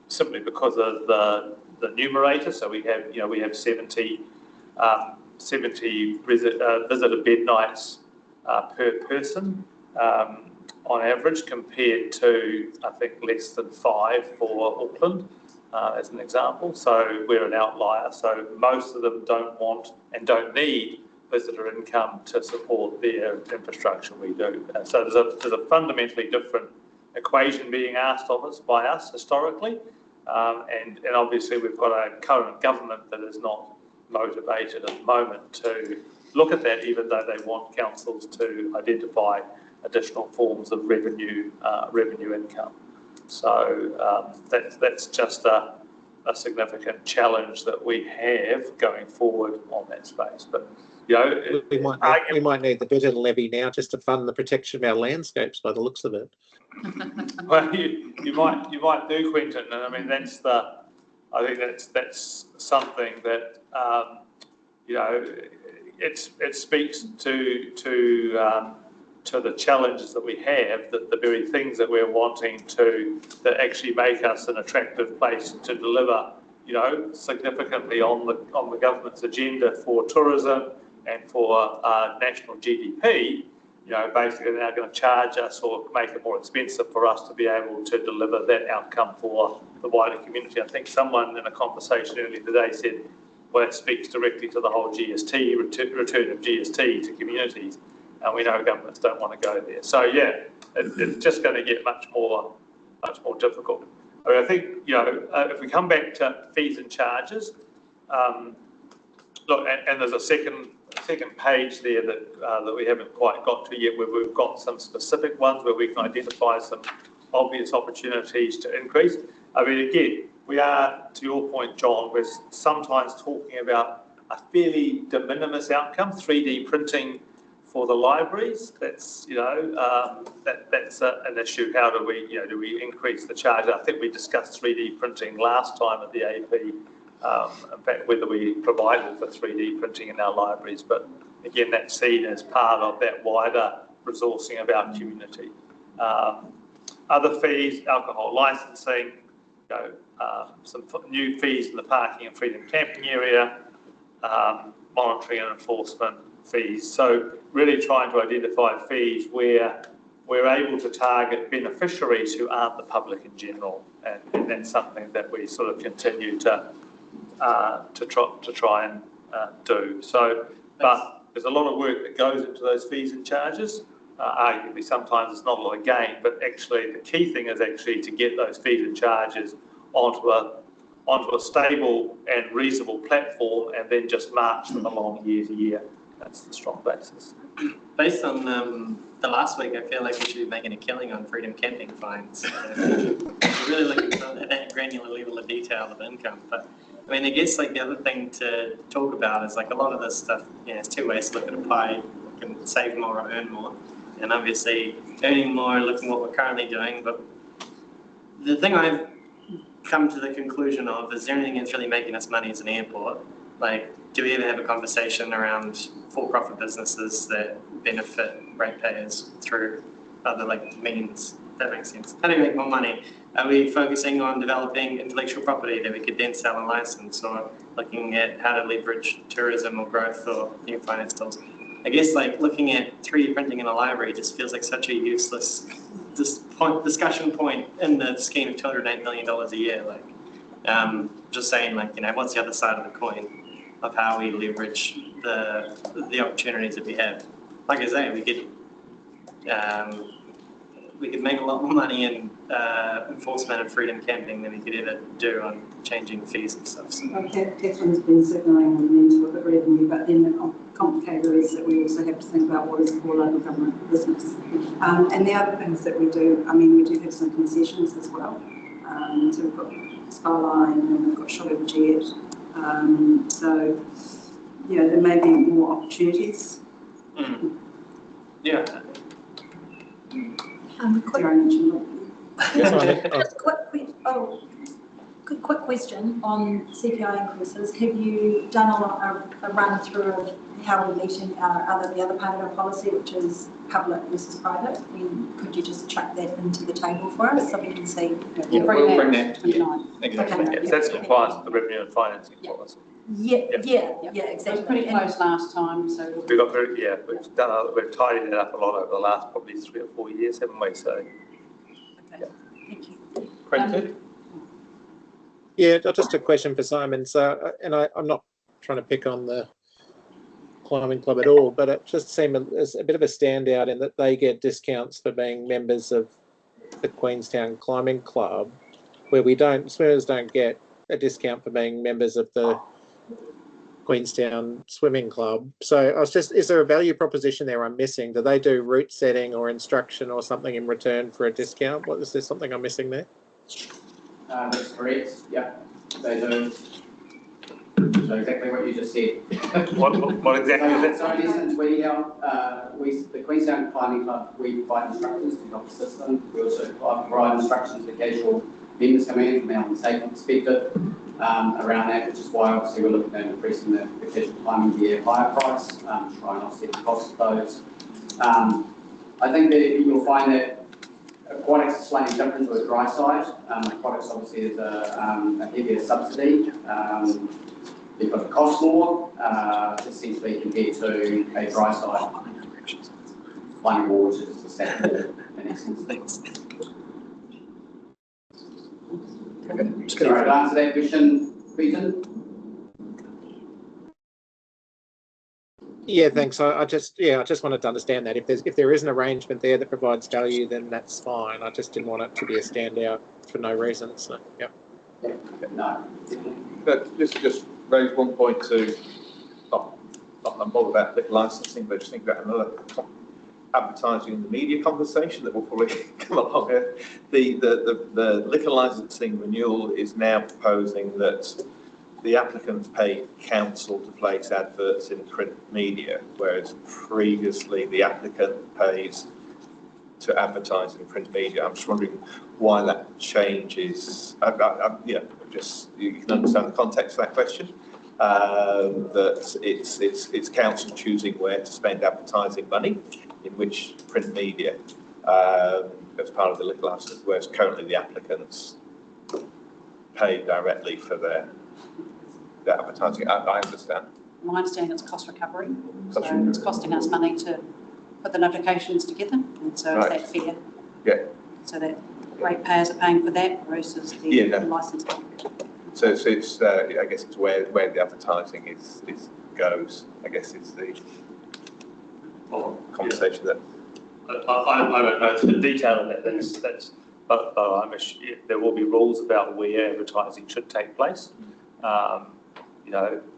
simply because of the numerator. So we have 70 visitor bed nights per person on average, compared to, I think, less than 5 for Auckland, as an example. So we're an outlier. So most of them don't want and don't need visitor income to support their infrastructure. We do. So there's a fundamentally different equation being asked of us by us historically, and obviously we've got a current government that is not motivated at the moment to look at that, even though they want councils to identify additional forms of revenue income. So that's just a significant challenge that we have going forward on that space. But we might need the better levy now just to fund the protection of our landscapes, by the looks of it. Well, you might do, Quentin, and I mean I think that's something that it speaks to the challenges that we have, that the very things that we're wanting that actually make us an attractive place to deliver, significantly on the government's agenda for tourism and for national GDP. Basically they're now going to charge us or make it more expensive for us to be able to deliver that outcome for the wider community. I think someone in a conversation earlier today said, well, it speaks directly to the whole GST, return of GST to communities, and we know governments don't want to go there. So yeah, it's just going to get much more difficult. I mean, I think, if we come back to fees and charges, look, and there's a second page there that we haven't quite got to yet, where we've got some specific ones where we can identify some obvious opportunities to increase. I mean, again, we are, to your point, John, we're sometimes talking about a fairly de minimis outcome, 3D printing for the libraries. That's, you know, that's an issue. How do we, you know, do we increase the charge? I think we discussed 3D printing last time at the AP, in fact, whether we provided for 3D printing in our libraries, but again, that's seen as part of that wider resourcing of our community. Other fees, alcohol licensing, you know, some new fees in the parking and freedom camping area, monitoring and enforcement fees. So really trying to identify fees where we're able to target beneficiaries who aren't the public in general, and that's something that we sort of continue to try and do. So, but there's a lot of work that goes into those fees and charges. Arguably, sometimes it's not a lot of gain, but actually the key thing is actually to get those fees and charges onto a stable and reasonable platform, and then just march them along year to year. That's the strong basis. Based on the last week, I feel like we should be making a killing on freedom camping fines. We're really looking for that granular level of detail of income. But I mean, I guess like the other thing to talk about is like a lot of this stuff, you know, it's two ways to look at a pie. You can save more or earn more. And obviously earning more, looking at what we're currently doing. But the thing I've come to the conclusion of is there anything that's really making us money as an airport? Like, do we ever have a conversation around for-profit businesses that benefit ratepayers through other like means? That makes sense. How do we make more money? Are we focusing on developing intellectual property that we could then sell and license, or looking at how to leverage tourism or growth or new finance tools? I guess like looking at 3D printing in a library just feels like such a useless discussion point in the scheme of $208 million a year. Like, just saying, like, you know, what's the other side of the coin of how we leverage the opportunities that we have? Like I say, we could make a lot more money in enforcement of freedom camping than we could ever do on changing fees and stuff. So. Well, Catherine's been signalling we need to look at revenue, but then the complicator is that we also have to think about what is core local government business. And the other things that we do, I mean, we do have some concessions as well. So we've got Skyline and we've got Shotted Jet. So, yeah, there may be more opportunities. Yeah. Quick question on CPI increases. Have you done a run through of how we're meeting the other part of our policy, which is public versus private? And could you just chuck that into the table for us so we can see? Yeah, we'll bring that. Exactly. Okay. Yes, that's compliance with the revenue and financing policy. Yeah, exactly. It was pretty close last time, so. We got very, yeah, we've tidied it up a lot over the last probably 3 or 4 years, haven't we? So. Okay. Yeah. Thank you. Quentin? Yeah, just a question for Simon. So, and I'm not trying to pick on the climbing club at all, but it just seemed as a bit of a standout in that they get discounts for being members of the Queenstown Climbing Club, where swimmers don't get a discount for being members of the Queenstown Swimming Club. So is there a value proposition there I'm missing? Do they do route setting or instruction or something in return for a discount? Is there something I'm missing there? That's correct. Yeah, they do. So exactly what you just said. What exactly is that? So in essence, the Queenstown Climbing Club, we provide instructions to help the system. We also provide instructions for casual members coming in from a health and safety perspective around that, which is why obviously we're looking at increasing the casual climbing gear higher price, to try and offset the cost of those. I think that you'll find that aquatics is slightly different to a dry site. Aquatics obviously is a heavier subsidy because it costs more, essentially compared to a dry site. Climbing boards is the same in essence. Okay. Sorry, to answer that question, Peter? Yeah, thanks. I just wanted to understand that if there is an arrangement there that provides value, then that's fine. I just didn't want it to be a standout for no reason. So, yeah. No. But just raise one point to not more about bit licensing, but just think about another. advertising in the media conversation that will probably come along here. The liquor licensing renewal is now proposing that the applicants pay council to place adverts in print media, whereas previously the applicant pays to advertise in print media. I'm just wondering why that change is. Just you can understand the context of that question. That it's council choosing where to spend advertising money, in which print media, as part of the liquor license, whereas currently the applicants pay directly for their advertising. I understand. My understanding it's cost recovery. So it's costing us money to put the notifications together, and so is that fair? Yeah. So that ratepayers are paying for that versus the licence. So it's I guess it's where the advertising goes. I guess it's the conversation that. I don't know the detail of that. But there will be rules about where advertising should take place.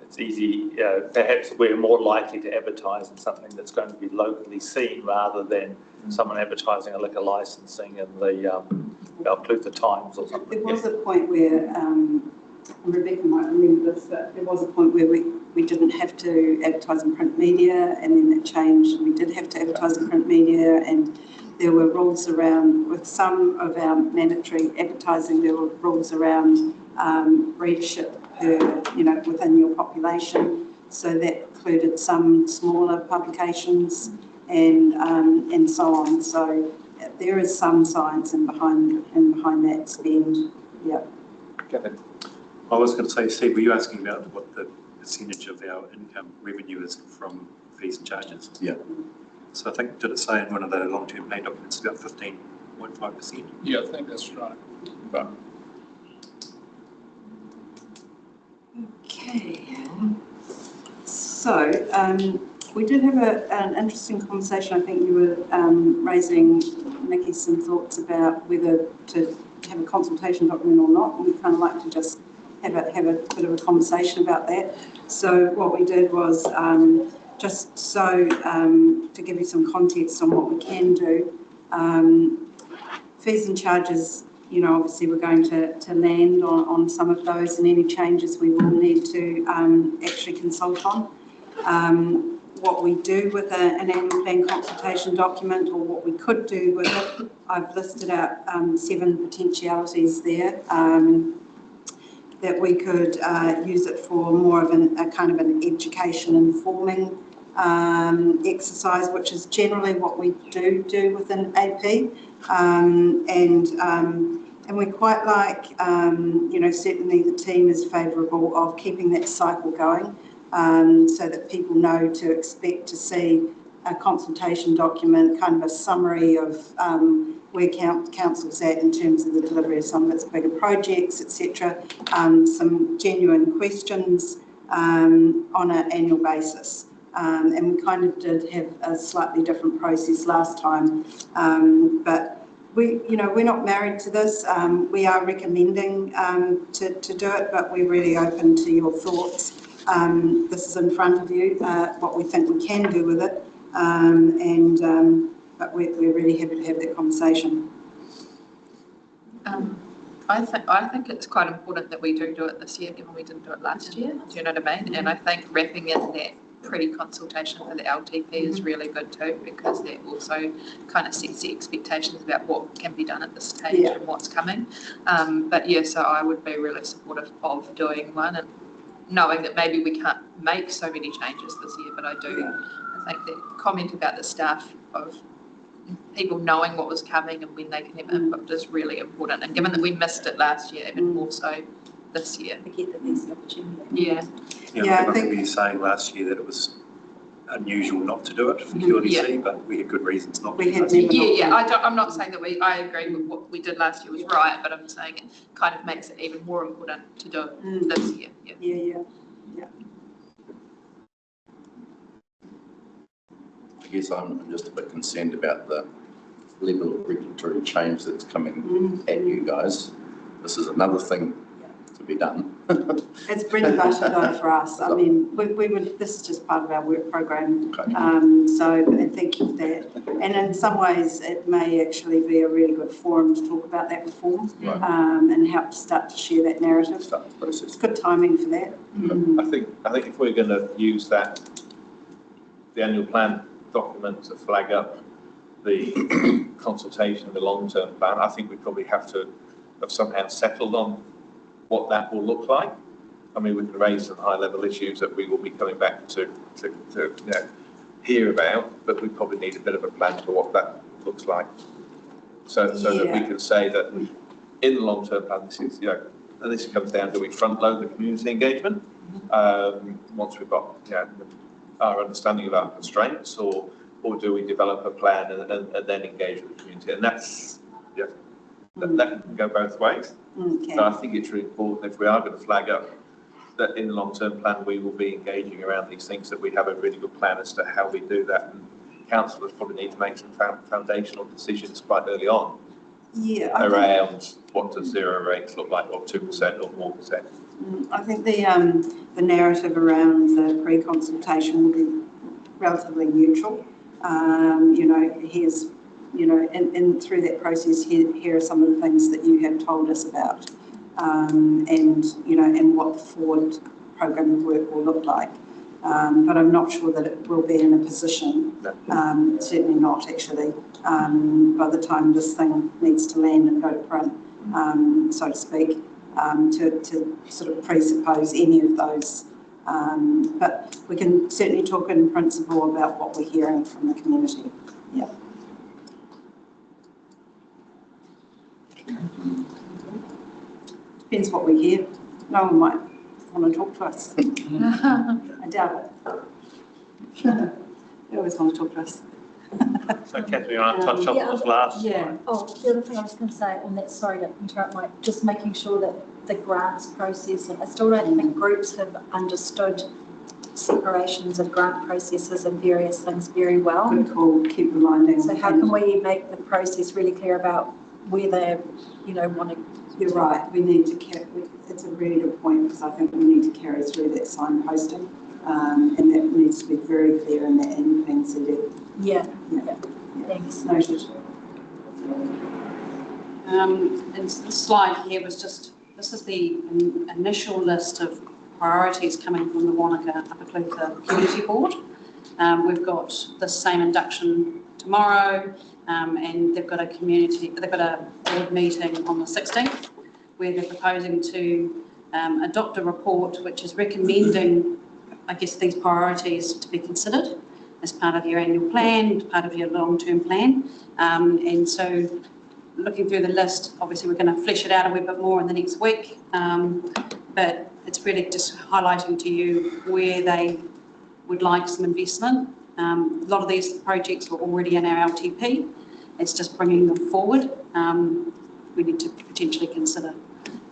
It's easy. Perhaps we're more likely to advertise in something that's going to be locally seen rather than someone advertising a liquor licensing in the Balclutha Times or something. There was a point where, Rebecca might remember this, but there was a point where we didn't have to advertise in print media, and then that changed. We did have to advertise in print media, and there were rules around, with some of our mandatory advertising, there were rules around readership within your population. So that included some smaller publications and so on. So there is some science behind that spend. Yeah. Okay. I was going to say, Steve, were you asking about what the percentage of our income revenue is from fees and charges? Yeah. So I think, did it say in one of the long-term pay documents about 15.5%? Yeah, I think that's right. But Okay. So we did have an interesting conversation. I think you were raising, Nikki, some thoughts about whether to have a consultation document or not. And we'd kind of like to just have a bit of a conversation about that. So what we did was just so to give you some context on what we can do, fees and charges, obviously we're going to land on some of those, and any changes we will need to actually consult on. What we do with an annual plan consultation document, or what we could do with it, I've listed out 7 potentialities there. That we could use it for more of a kind of an education informing exercise, which is generally what we do within AP. And we quite like, certainly the team is favourable of keeping that cycle going, so that people know to expect to see a consultation document, kind of a summary of where council's at in terms of the delivery of some of its bigger projects, etc. Some genuine questions on an annual basis. And we kind of did have a slightly different process last time, but we're not married to this. We are recommending to do it, but we're really open to your thoughts. This is in front of you, what we think we can do with it, but we're really happy to have that conversation. I think it's quite important that we do it this year, given we didn't do it last year. Do you know what I mean? And I think wrapping in that pre-consultation for the LTP is really good too, because that also kind of sets the expectations about what can be done at this stage and what's coming. So I would be really supportive of doing one, and knowing that maybe we can't make so many changes this year, but I think that comment about the staff of people knowing what was coming and when they can have input is really important. And given that we missed it last year, even more so this year. Forget that there's the opportunity. I think we were saying last year that it was unusual not to do it for QLDC, but we had good reasons not to. I'm not saying that I agree with what we did last year was right, but I'm saying it kind of makes it even more important to do it this year. Yeah. I guess I'm just a bit concerned about the level of regulatory change that's coming at you guys. This is another thing to be done. It's bread and butter though for us. I mean, we would, this is just part of our work program. Okay. And thank you for that. And in some ways, it may actually be a really good forum to talk about that reform, Right. and help to start to share that narrative. Start the process. It's good timing for that. I think if we're going to use that, the annual plan document to flag up the consultation, the long-term plan, I think we probably have to have somehow settled on what that will look like. I mean, we can raise some high-level issues that we will be coming back to hear about, but we probably need a bit of a plan for what that looks like. So that we can say that in the long-term plan, this is, and this comes down to we front-load the community engagement once we've got our understanding of our constraints, or do we develop a plan and then engage with the community? And that's, that can go both ways. Okay. So I think it's really important, if we are going to flag up, that in the long-term plan we will be engaging around these things, that we have a really good plan as to how we do that. And councillors probably need to make some foundational decisions quite early on around what does zero rates look like, or 2% or more percent. I think the narrative around the pre-consultation will be relatively neutral. Here's, and through that process, here are some of the things that you have told us about, and what the forward program of work will look like. But I'm not sure that it will be in a position, certainly not actually, by the time this thing needs to land and go to print, so to speak, to sort of presuppose any of those. But we can certainly talk in principle about what we're hearing from the community. Yeah. Depends what we hear. No one might want to talk to us. I doubt it. They always want to talk to us. So Catherine, you want to touch on what was last? Yeah. Oh, the other thing I was going to say on that, sorry to interrupt, Mike, just making sure that the grants process, and I still don't think groups have understood separations of grant processes and various things very well. Good call, keep reminding. So how can we make the process really clear about where they, want to... You're right, we need to carry, it's a really good point, because I think we need to carry through that signposting, and that needs to be very clear in that annual plan CD. Yeah. Thanks. Noted. And the slide here was just, this is the initial list of priorities coming from the Wanaka Upper Clutha Community Board. We've got the same induction tomorrow, and they've got a board meeting on the 16th, where they're proposing to adopt a report which is recommending, I guess, these priorities to be considered as part of your annual plan, part of your long-term plan. And so looking through the list, obviously we're going to flesh it out a wee bit more in the next week, but it's really just highlighting to you where they would like some investment. A lot of these projects are already in our LTP. It's just bringing them forward. We need to potentially consider.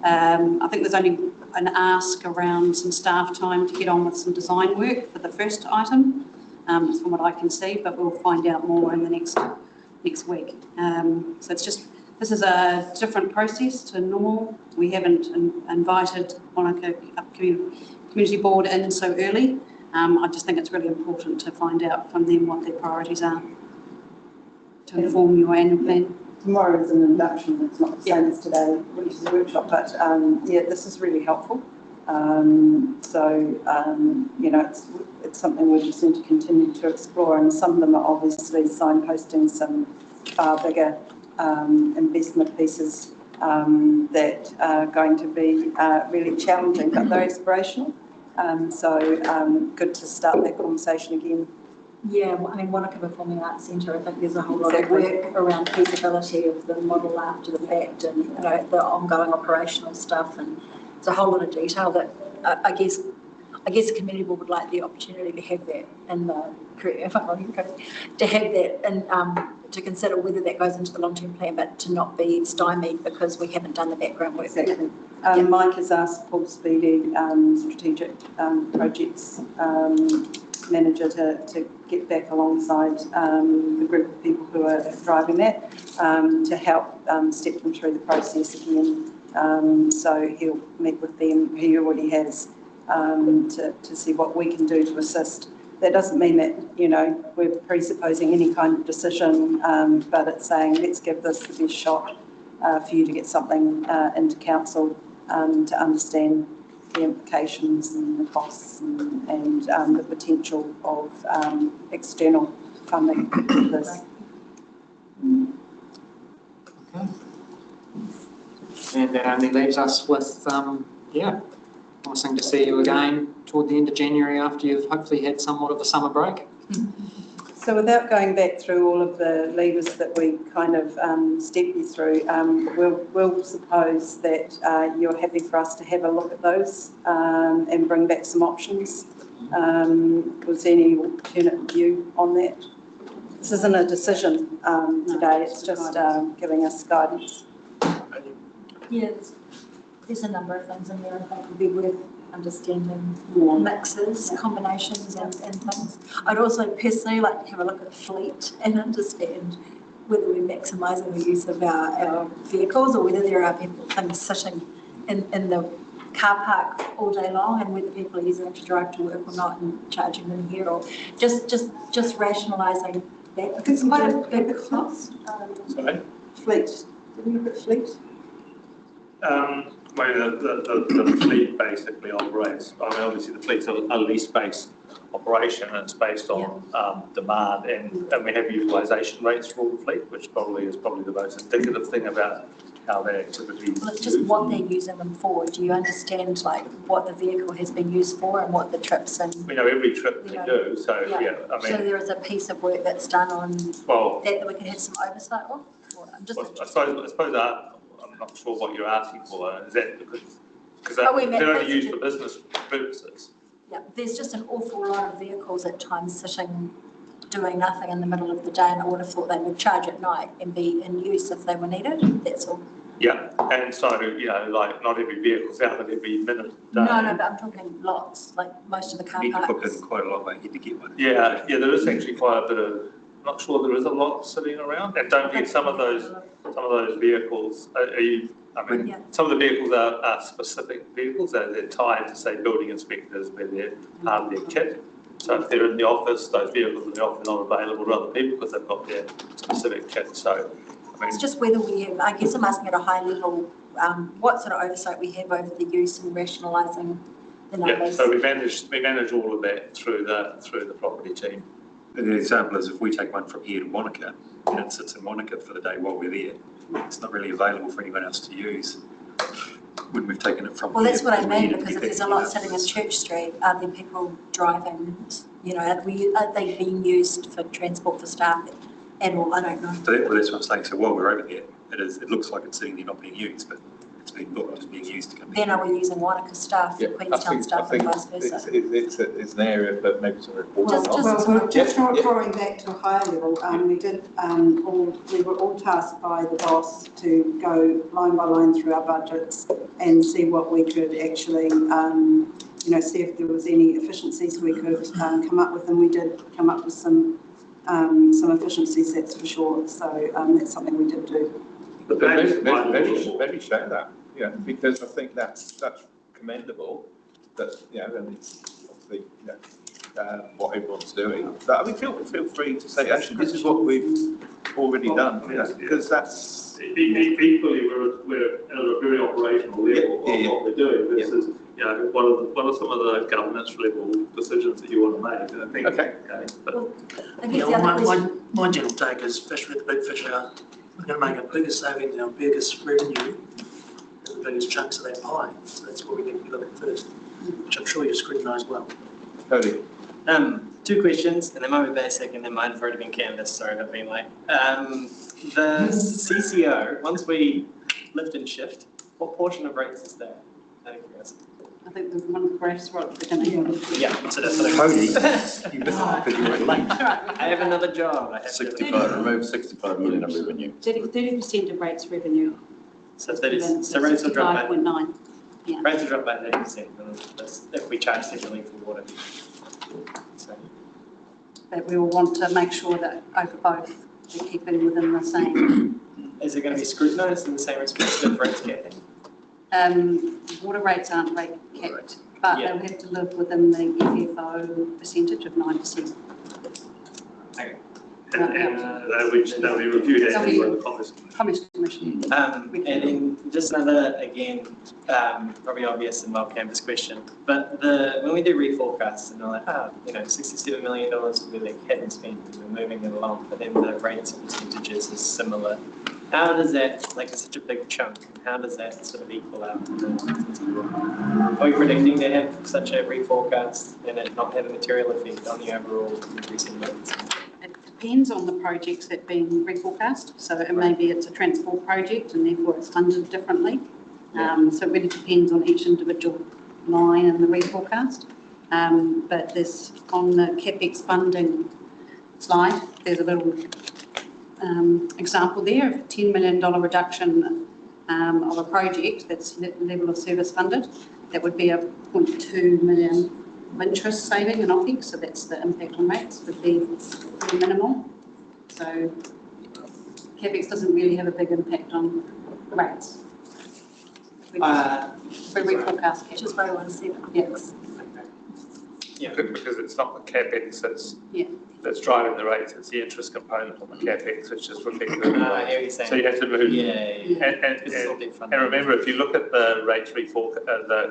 I think there's only an ask around some staff time to get on with some design work for the first item, from what I can see, but we'll find out more in the next week. So it's just, this is a different process to normal. We haven't invited Wanaka Community Board in so early. I just think it's really important to find out from them what their priorities are to inform your annual plan. Tomorrow is an induction, it's not the same as today, which is a workshop, but this is really helpful. It's something we just need to continue to explore, and some of them are obviously signposting some far bigger investment pieces that are going to be really challenging, but they're aspirational. Good to start that conversation again. Yeah, I mean, Wanaka Performing Arts Centre, I think there's a whole lot of work around feasibility of the model after the fact, and the ongoing operational stuff, and it's a whole lot of detail that I guess the community board would like the opportunity to have that in the to have that and to consider whether that goes into the long-term plan, but to not be stymied because we haven't done the background work. Exactly. Mike has asked Paul Speedy, strategic projects manager, to get back alongside the group of people who are driving that, to help step them through the process again, So he'll meet with them, he already has, to see what we can do to assist. That doesn't mean that, you know, we're presupposing any kind of decision, but it's saying, let's give this the best shot for you to get something into council to understand the implications and the costs and the potential of external funding for this. Okay. And that only leaves us with, promising to see you again toward the end of January after you've hopefully had somewhat of a summer break. So without going back through all of the levers that we kind of stepped you through, we'll suppose that you're happy for us to have a look at those and bring back some options. Was there any alternate view on that? This isn't a decision today, it's just giving us guidance. Yes, there's a number of things in there I think would be worth understanding, mixes, combinations and things. I'd also personally like to have a look at fleet and understand whether we're maximising the use of our vehicles or whether there are people sitting in the car park all day long and whether people are using it to drive to work or not and charging them here, or just rationalising that, because it's quite a big cost. Sorry? Fleet. Did we look at fleet? The fleet basically operates, I mean, obviously the fleet's a lease-based operation and it's based on demand, and we have utilisation rates for all the fleet, which is probably the most indicative thing about how their activities. Well, it's just what they're using them for. Do you understand like what the vehicle has been used for and what the trips and? We know every trip they do, so I mean. So there is a piece of work that's done on that we can have some oversight of? I suppose I'm not sure what you're asking for. Is that because they're only used for business purposes? Yeah, there's just an awful lot of vehicles at times sitting, doing nothing in the middle of the day, and I would have thought they would charge at night and be in use if they were needed. That's all. Yeah, and so, you know, like not every vehicle's out at every minute of the day. No, but I'm talking lots, like most of the car parks. You need to put in quite a lot, mate, to get one. Yeah, there is actually quite a bit of, I'm not sure there is a lot sitting around, and don't forget some of those vehicles, some of the vehicles are specific vehicles, they're tied to, say, building inspectors where they're part of their kit. So if they're in the office, those vehicles in the office are not available to other people because they've got their specific kit. So, I mean, it's just whether we have, I guess I'm asking at a high level, what sort of oversight we have over the use and rationalising the numbers. Yeah, so we manage all of that through the property team. The example is if we take one from here to Wanaka and it sits in Wanaka for the day while we're there, it's not really available for anyone else to use when we've taken it from well, here. that's what I mean, because if there's a lot sitting in Church Street, are there people driving, you know, are they being used for transport for staff at all? I don't know. So that's what I'm saying. So while we're over there, it looks like it's sitting there not being used, but it's being booked as being used to come. Then are we using Wanaka staff, Queenstown staff and vice versa? It's an area for maybe some reporting. Just drawing back to a higher level, we were all tasked by the boss to go line by line through our budgets and see what we could actually, see if there was any efficiencies we could come up with, and we did come up with some efficiencies, that's for sure. So that's something we did do. But maybe share that, because I think that's commendable. That and it's obviously what everyone's doing. But I mean, feel free to say actually this is what we've already done, because that's equally we're at a very operational level of what we're doing. This is what are some of the governance level decisions that you want to make? And I think my general take is fish with the big fish are. We're going to make our biggest savings, our biggest revenue, and the biggest chunks of that pie. So that's what we need to be looking at first, which I'm sure you scrutinise well. Cody. 2 questions, and they might be basic, and they might have already been canvassed. Sorry about being late. The CCO, once we lift and shift, what portion of rates is that? I think there's one of the graphs right at the beginning. Yeah, so that's what Cody, you missed it because you were late. I have another job. Remove 65 million of revenue. 30% of rates revenue. So 30. So rates will drop by 5.9. Yeah. Rates will drop by 30%. That's if we charge separately for water. So. But we will want to make sure that over both we keep it within the same. Is it going to be scrutinised in the same respect of rates capping? Water rates aren't rate capped, but they'll have to live within the FFO percentage of 9%. Okay. And they'll be reviewed annually by the Commerce Commission. And then just another, again, probably obvious and well-canvassed question, but when we do reforecasts and they're like, $67 million will be like hadn't spent and we're moving it along, but then the rates and percentages is similar. How does that, like it's such a big chunk, how does that sort of equal out? Are we predicting to have such a reforecast and it not have a material effect on the overall increasing rates? It depends on the projects that being reforecast. So maybe it's a transport project and therefore it's funded differently. So it really depends on each individual line in the reforecast. But this on the CapEx funding slide, there's a little example there of a $10 million reduction of a project that's level of service funded. That would be a 0.2 million of interest saving in OPEX, so that's the impact on rates would be minimal. So CapEx doesn't really have a big impact on rates. We reforecast Which is where we want to see it. Yes. Because it's not the CapEx that's driving the rates, it's the interest component of the CapEx, which is reflected in the rates. So you have to move. And remember, if you look at the rates the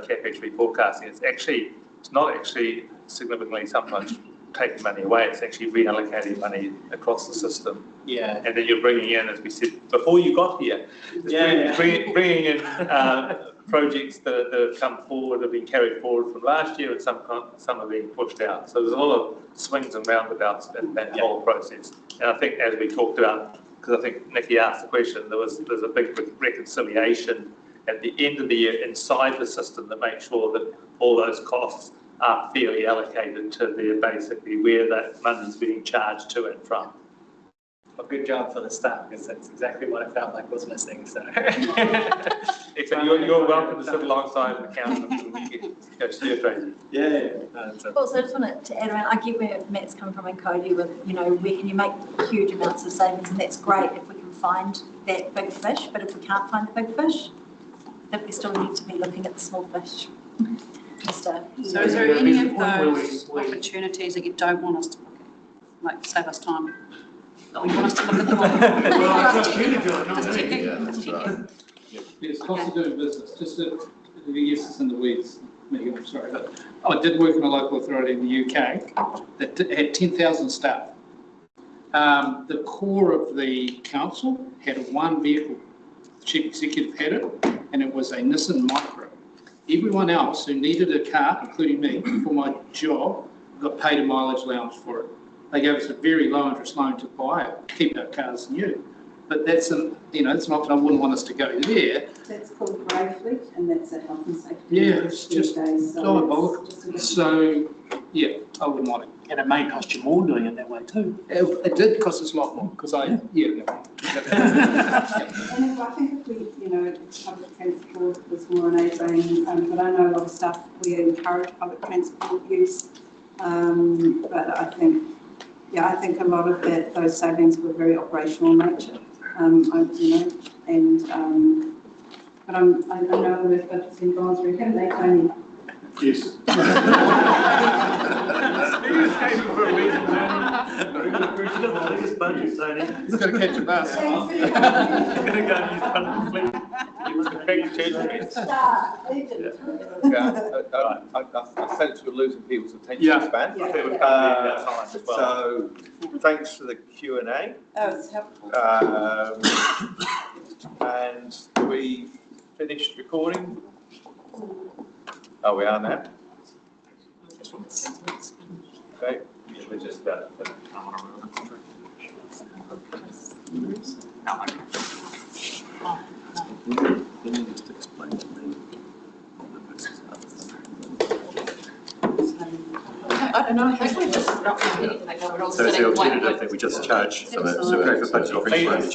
CapEx reforecasting, it's not actually significantly sometimes taking money away, it's actually reallocating money across the system. And then you're bringing in, as we said before you got here, bringing in projects that have come forward, have been carried forward from last year, and some are being pushed out. So there's a lot of swings and roundabouts in that whole process. And I think, as we talked about, because I think Nikki asked the question, there's a big reconciliation at the end of the year inside the system that makes sure that all those costs are fairly allocated to basically where that money's being charged to and from. Well, good job for the start, because that's exactly what I felt like was missing. So, you're welcome to sit alongside an accountant and we can go steer crazy. Also, I just wanted to add around, I get where Matt's coming from in Cody with, where can you make huge amounts of savings, and that's great if we can find that big fish, but if we can't find the big fish, then we still need to be looking at the small fish. So is there any of those opportunities that you don't want us to look at, like save us time? We want us to look at them. It's cost of doing business, just to, yes, it's in the weeds, Megan, I'm sorry, but I did work in a local authority in the UK that had 10,000 staff. The core of the council had one vehicle, the chief executive had it, and it was a Nissan Micro. Everyone else who needed a car, including me, for my job, got paid a mileage allowance for it. They gave us a very low interest loan to buy it, keep our cars new. But that's it's not that I wouldn't want us to go there. That's called grey fleet, and that's a health and safety. Yeah, it's just diabolical. So, I wouldn't want it. And it may cost you more doing it that way too. It did cost us a lot more, because And I think if we, public transport was more enabling, but I know a lot of stuff we encourage public transport use. But I think a lot of those savings were very operational in nature. But I know the budget's been gone through, haven't they, Tony? Yes. He's got to catch a bus. I sense we're losing people's attention span. So thanks for the Q&A. Oh, it's helpful. And we finished recording? Oh, we are now? Okay. We're just about to Just explain to me what the business I don't know, I think we just, So it's the alternative that we just charge, so for budget operation, we charge